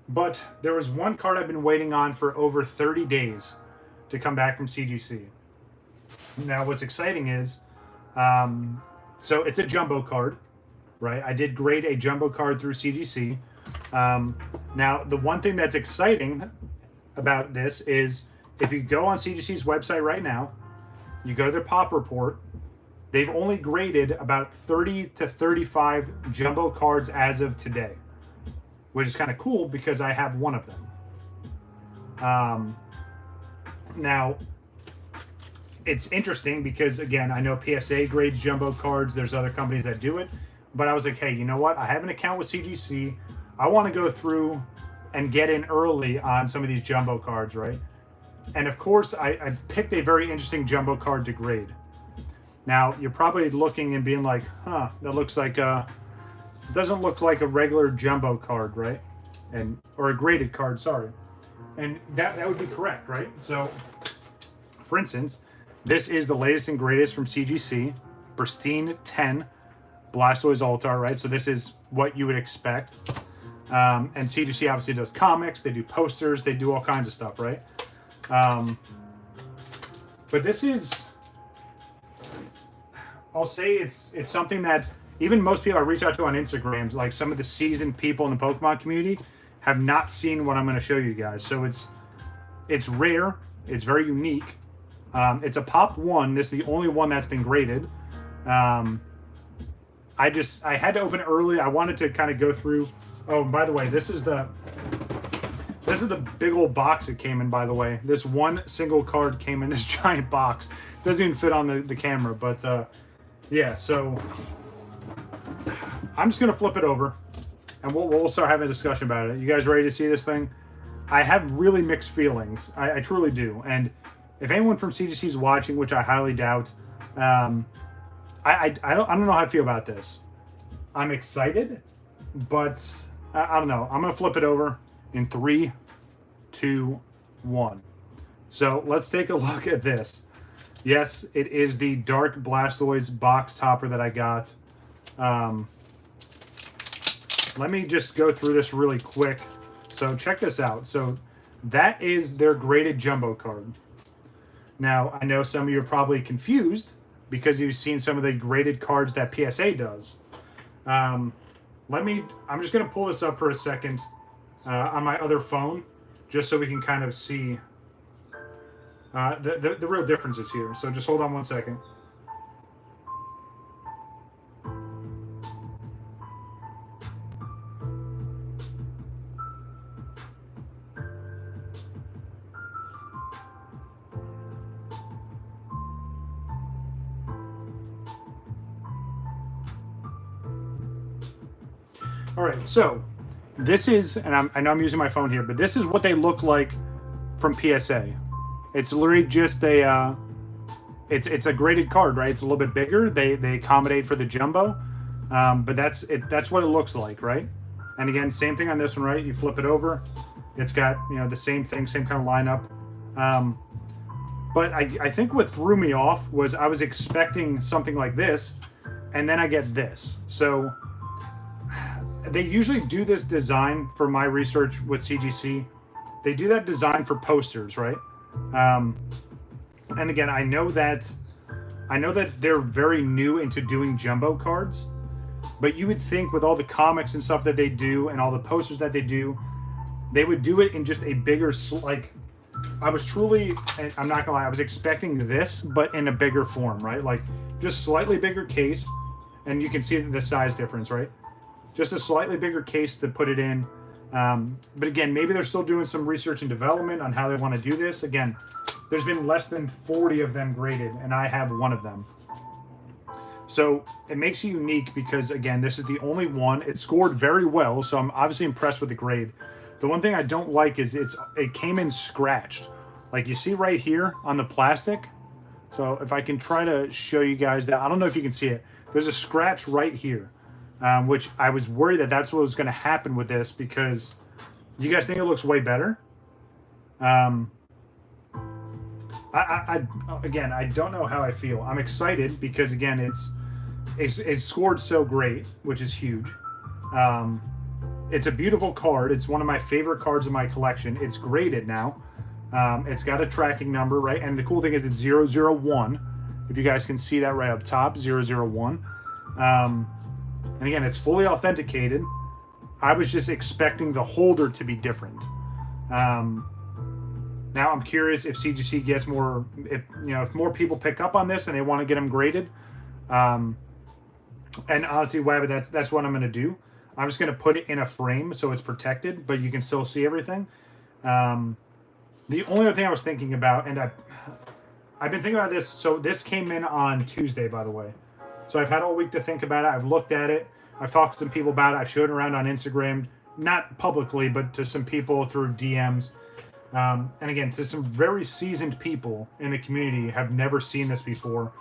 But there was one card I've been waiting on for over 30 days to come back from CGC. Now, what's exciting is, so it's a jumbo card, right? I did grade a jumbo card through CGC. Now, the one thing that's exciting about this is if you go on CGC's website right now, you go to their pop report, they've only graded about 30 to 35 jumbo cards as of today, which is kind of cool because I have one of them. Now, it's interesting because, again, I know PSA grades jumbo cards. There's other companies that do it. But I was like, hey, you know what? I have an account with CGC. I want to go through and get in early on some of these jumbo cards, right? And, of course, I picked a very interesting jumbo card to grade. Now, you're probably looking and being like, huh, that looks like a... It doesn't look like a regular jumbo card, right? Or a graded card, sorry. And that would be correct, right? So, for instance, this is the latest and greatest from CGC, Pristine 10 Blastoise Altar, right? So this is what you would expect. And CGC obviously does comics, they do posters, they do all kinds of stuff, right? But this is, I'll say it's something that even most people I reach out to on Instagrams, like some of the seasoned people in the Pokemon community, have not seen what I'm going to show you guys. So it's rare. It's very unique. It's a Pop 1. This is the only one that's been graded. I had to open it early. I wanted to kind of go through. Oh, by the way, this is the big old box it came in, by the way. This one single card came in this giant box. Doesn't even fit on the camera, but yeah, so I'm just going to flip it over, and we'll start having a discussion about it. You guys ready to see this thing? I have really mixed feelings. I truly do. And if anyone from CGC is watching, which I highly doubt, I don't know how I feel about this. I'm excited, but I don't know. I'm going to flip it over in 3, 2, 1. So let's take a look at this. Yes, it is the Dark Blastoise box topper that I got. Let me just go through this really quick. So check this out. So that is their graded jumbo card. Now, I know some of you are probably confused because you've seen some of the graded cards that PSA does. I'm just going to pull this up for a second on my other phone, just so we can kind of see the real differences here. So just hold on one second. All right, so this is, and I know I'm using my phone here, but this is what they look like from PSA. It's literally just a, it's a graded card, right? It's a little bit bigger. They accommodate for the jumbo, but that's it. That's what it looks like, right? And again, same thing on this one, right? You flip it over, it's got, you know, the same thing, same kind of lineup. But I think what threw me off was I was expecting something like this, and then I get this. So they usually do this design, for my research with CGC. They do that design for posters, right? And again, I know that they're very new into doing jumbo cards, but you would think with all the comics and stuff that they do and all the posters that they do, they would do it in just a bigger, like, I was truly, I'm not gonna lie, I was expecting this, but in a bigger form, right? Like just slightly bigger case, and you can see the size difference, right? Just a slightly bigger case to put it in. But again, maybe they're still doing some research and development on how they want to do this. Again, there's been less than 40 of them graded, and I have one of them. So it makes it unique because, again, this is the only one. It scored very well, so I'm obviously impressed with the grade. The one thing I don't like is it came in scratched. Like you see right here on the plastic. So if I can try to show you guys that, I don't know if you can see it. There's a scratch right here. Which I was worried that that's what was going to happen with this, because you guys think it looks way better. Again, I don't know how I feel. I'm excited because, again, it scored so great, which is huge. It's a beautiful card. It's one of my favorite cards in my collection. It's graded now. It's got a tracking number, right? And the cool thing is it's 001. If you guys can see that right up top, 001. And again, it's fully authenticated. I was just expecting the holder to be different. Now I'm curious if CGC gets more, if more people pick up on this and they want to get them graded. And honestly, whatever, that's what I'm going to do. I'm just going to put it in a frame so it's protected, but you can still see everything. The only other thing I was thinking about, and I've been thinking about this. So this came in on Tuesday, by the way. So I've had all week to think about it. I've looked at it. I've talked to some people about it. I've showed it around on Instagram, not publicly, but to some people through DMs. And again, to some very seasoned people in the community have never seen this before.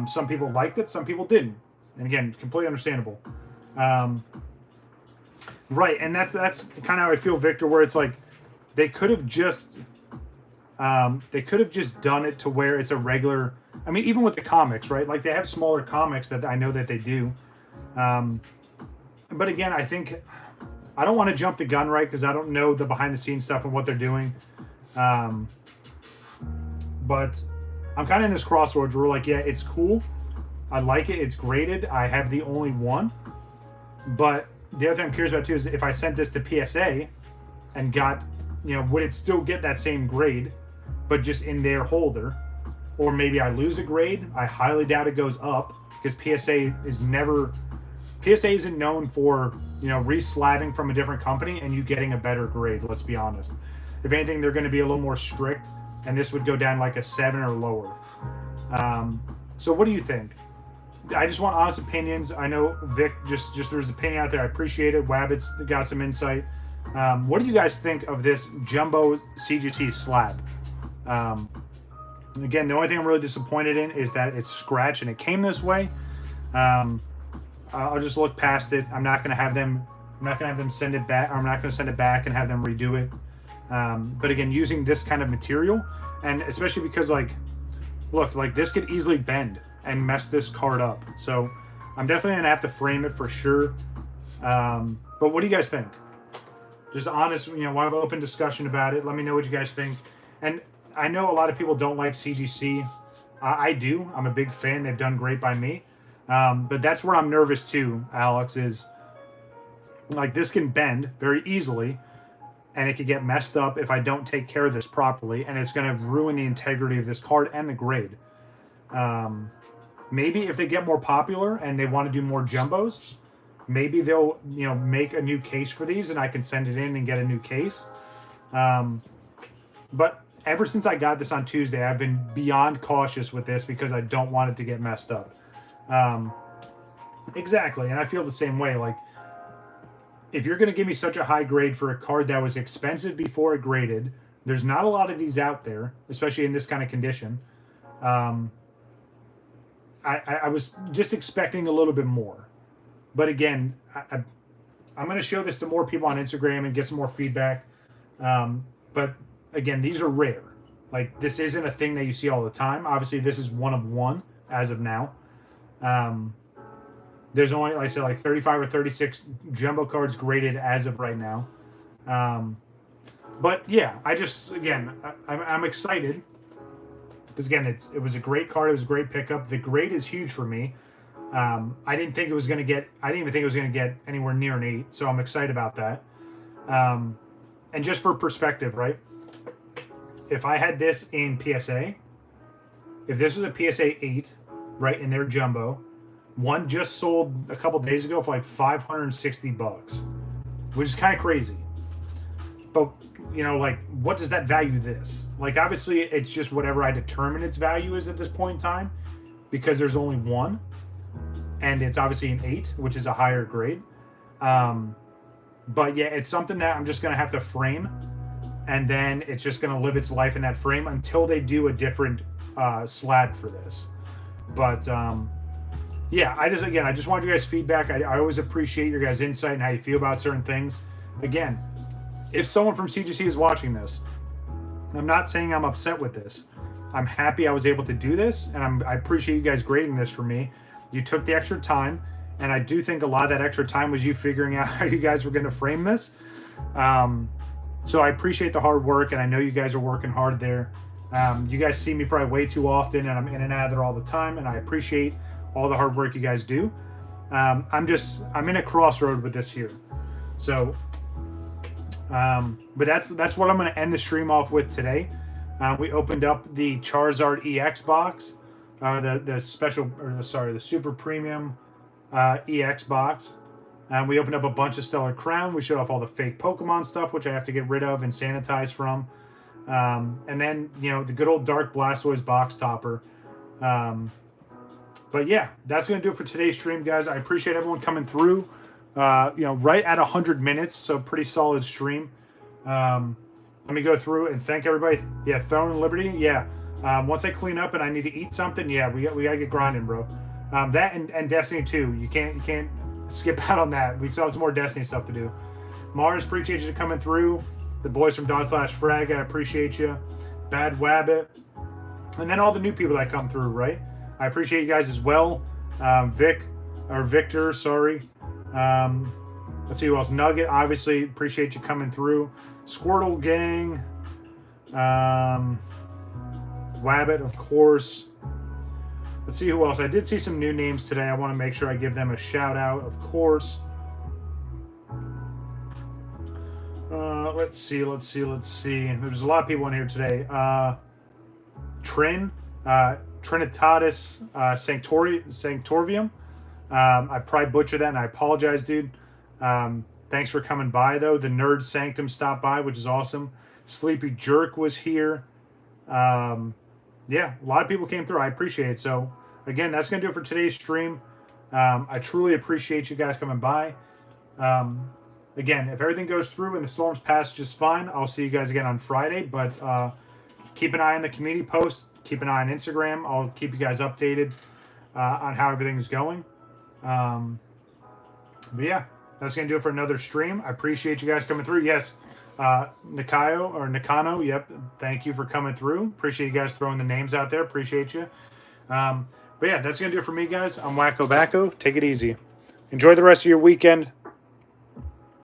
Some people liked it, some people didn't. And again, completely understandable. Right, and that's kind of how I feel, Victor, where it's like they could have just done it to where it's a regular. I mean, even with the comics, right? Like they have smaller comics that I know that they do. But again, I think I don't want to jump the gun, right? Because I don't know the behind the scenes stuff and what they're doing. But I'm kind of in this crossroads where like, yeah, it's cool. I like it. It's graded. I have the only one. But the other thing I'm curious about too is if I sent this to PSA and got, would it still get that same grade, but just in their holder? Or maybe I lose a grade. I highly doubt it goes up because PSA isn't known for, reslabbing from a different company and you getting a better grade, let's be honest. If anything, they're going to be a little more strict, and this would go down like a 7 or lower. So what do you think? I just want honest opinions. I know Vic just there's opinion out there. I appreciate it. Wabbit's got some insight. What do you guys think of this jumbo CGC slab? Again, the only thing I'm really disappointed in is that it's scratched and it came this way. I'll just look past it. I'm not going to have them send it back. I'm not going to send it back and have them redo it. But again, using this kind of material, and especially because look, this could easily bend and mess this card up. So I'm definitely gonna have to frame it for sure. But what do you guys think? Just honest, we'll have an open discussion about it. Let me know what you guys think. And I know a lot of people don't like CGC. I do. I'm a big fan. They've done great by me. But that's where I'm nervous too, Alex, is this can bend very easily and it could get messed up if I don't take care of this properly, and it's going to ruin the integrity of this card and the grade. Maybe if they get more popular and they want to do more jumbos, maybe they'll make a new case for these and I can send it in and get a new case. But ever since I got this on Tuesday, I've been beyond cautious with this because I don't want it to get messed up. Exactly, and I feel the same way. If you're going to give me such a high grade for a card that was expensive before it graded, there's not a lot of these out there, especially in this kind of condition. I was just expecting a little bit more. But again, I'm going to show this to more people on Instagram and get some more feedback. But again, these are rare. This isn't a thing that you see all the time. Obviously, this is one of one as of now. There's only, like I said, 35 or 36 jumbo cards graded as of right now. But yeah, I'm excited because again, it was a great card. It was a great pickup. The grade is huge for me. I didn't even think it was going to get anywhere near an 8. So I'm excited about that. And just for perspective, right? If I had this in PSA, if this was a PSA 8, right, in their jumbo, one just sold a couple days ago for $560, which is kind of crazy. But what does that value this? Obviously, it's just whatever I determine its value is at this point in time, because there's only one, and it's obviously an 8, which is a higher grade. But yeah, it's something that I'm just gonna have to frame, and then it's just gonna live its life in that frame until they do a different slab for this. But yeah, I just want you guys' feedback. I always appreciate your guys' insight and how you feel about certain things. Again, if someone from CGC is watching this, I'm not saying I'm upset with this. I'm happy I was able to do this, and I appreciate you guys grading this for me. You took the extra time, and I do think a lot of that extra time was you figuring out how you guys were going to frame this. So I appreciate the hard work, and I know you guys are working hard there. You guys see me probably way too often, and I'm in and out of there all the time, and I appreciate all the hard work you guys do. I'm in a crossroad with this here. So, but that's what I'm going to end the stream off with today. We opened up the Charizard EX box, the Super Premium EX box. We opened up a bunch of Stellar Crown. We showed off all the fake Pokemon stuff, which I have to get rid of and sanitize from. And then, the good old Dark Blastoise box topper. But yeah, that's going to do it for today's stream, guys. I appreciate everyone coming through, right at 100 minutes. So pretty solid stream. Let me go through and thank everybody. Yeah, Throne and Liberty. Yeah. Once I clean up and I need to eat something, yeah, we got to get grinding, bro. That and Destiny 2. You can't skip out on that. We still have some more Destiny stuff to do. Mars, appreciate you coming through. The boys from Don/Frag, I appreciate you. Bad Wabbit. And then all the new people that come through, right? I appreciate you guys as well. Victor, sorry. Let's see who else. Nugget, obviously, appreciate you coming through. Squirtle Gang. Wabbit, of course. Let's see who else. I did see some new names today. I want to make sure I give them a shout out, of course. Let's see. There's a lot of people in here today. Trinitatis Sanctorium. I probably butchered that, and I apologize, dude. Thanks for coming by, though. The Nerd Sanctum stopped by, which is awesome. Sleepy Jerk was here. Yeah, a lot of people came through. I appreciate it. So, again, that's going to do it for today's stream. I truly appreciate you guys coming by. Again, if everything goes through and the storms pass just fine, I'll see you guys again on Friday. But keep an eye on the community posts. Keep an eye on Instagram. I'll keep you guys updated on how everything's going. But yeah, that's going to do it for another stream. I appreciate you guys coming through. Yes, Nakano, yep, thank you for coming through. Appreciate you guys throwing the names out there. Appreciate you. But yeah, that's going to do it for me, guys. I'm WakoBako. Take it easy. Enjoy the rest of your weekend.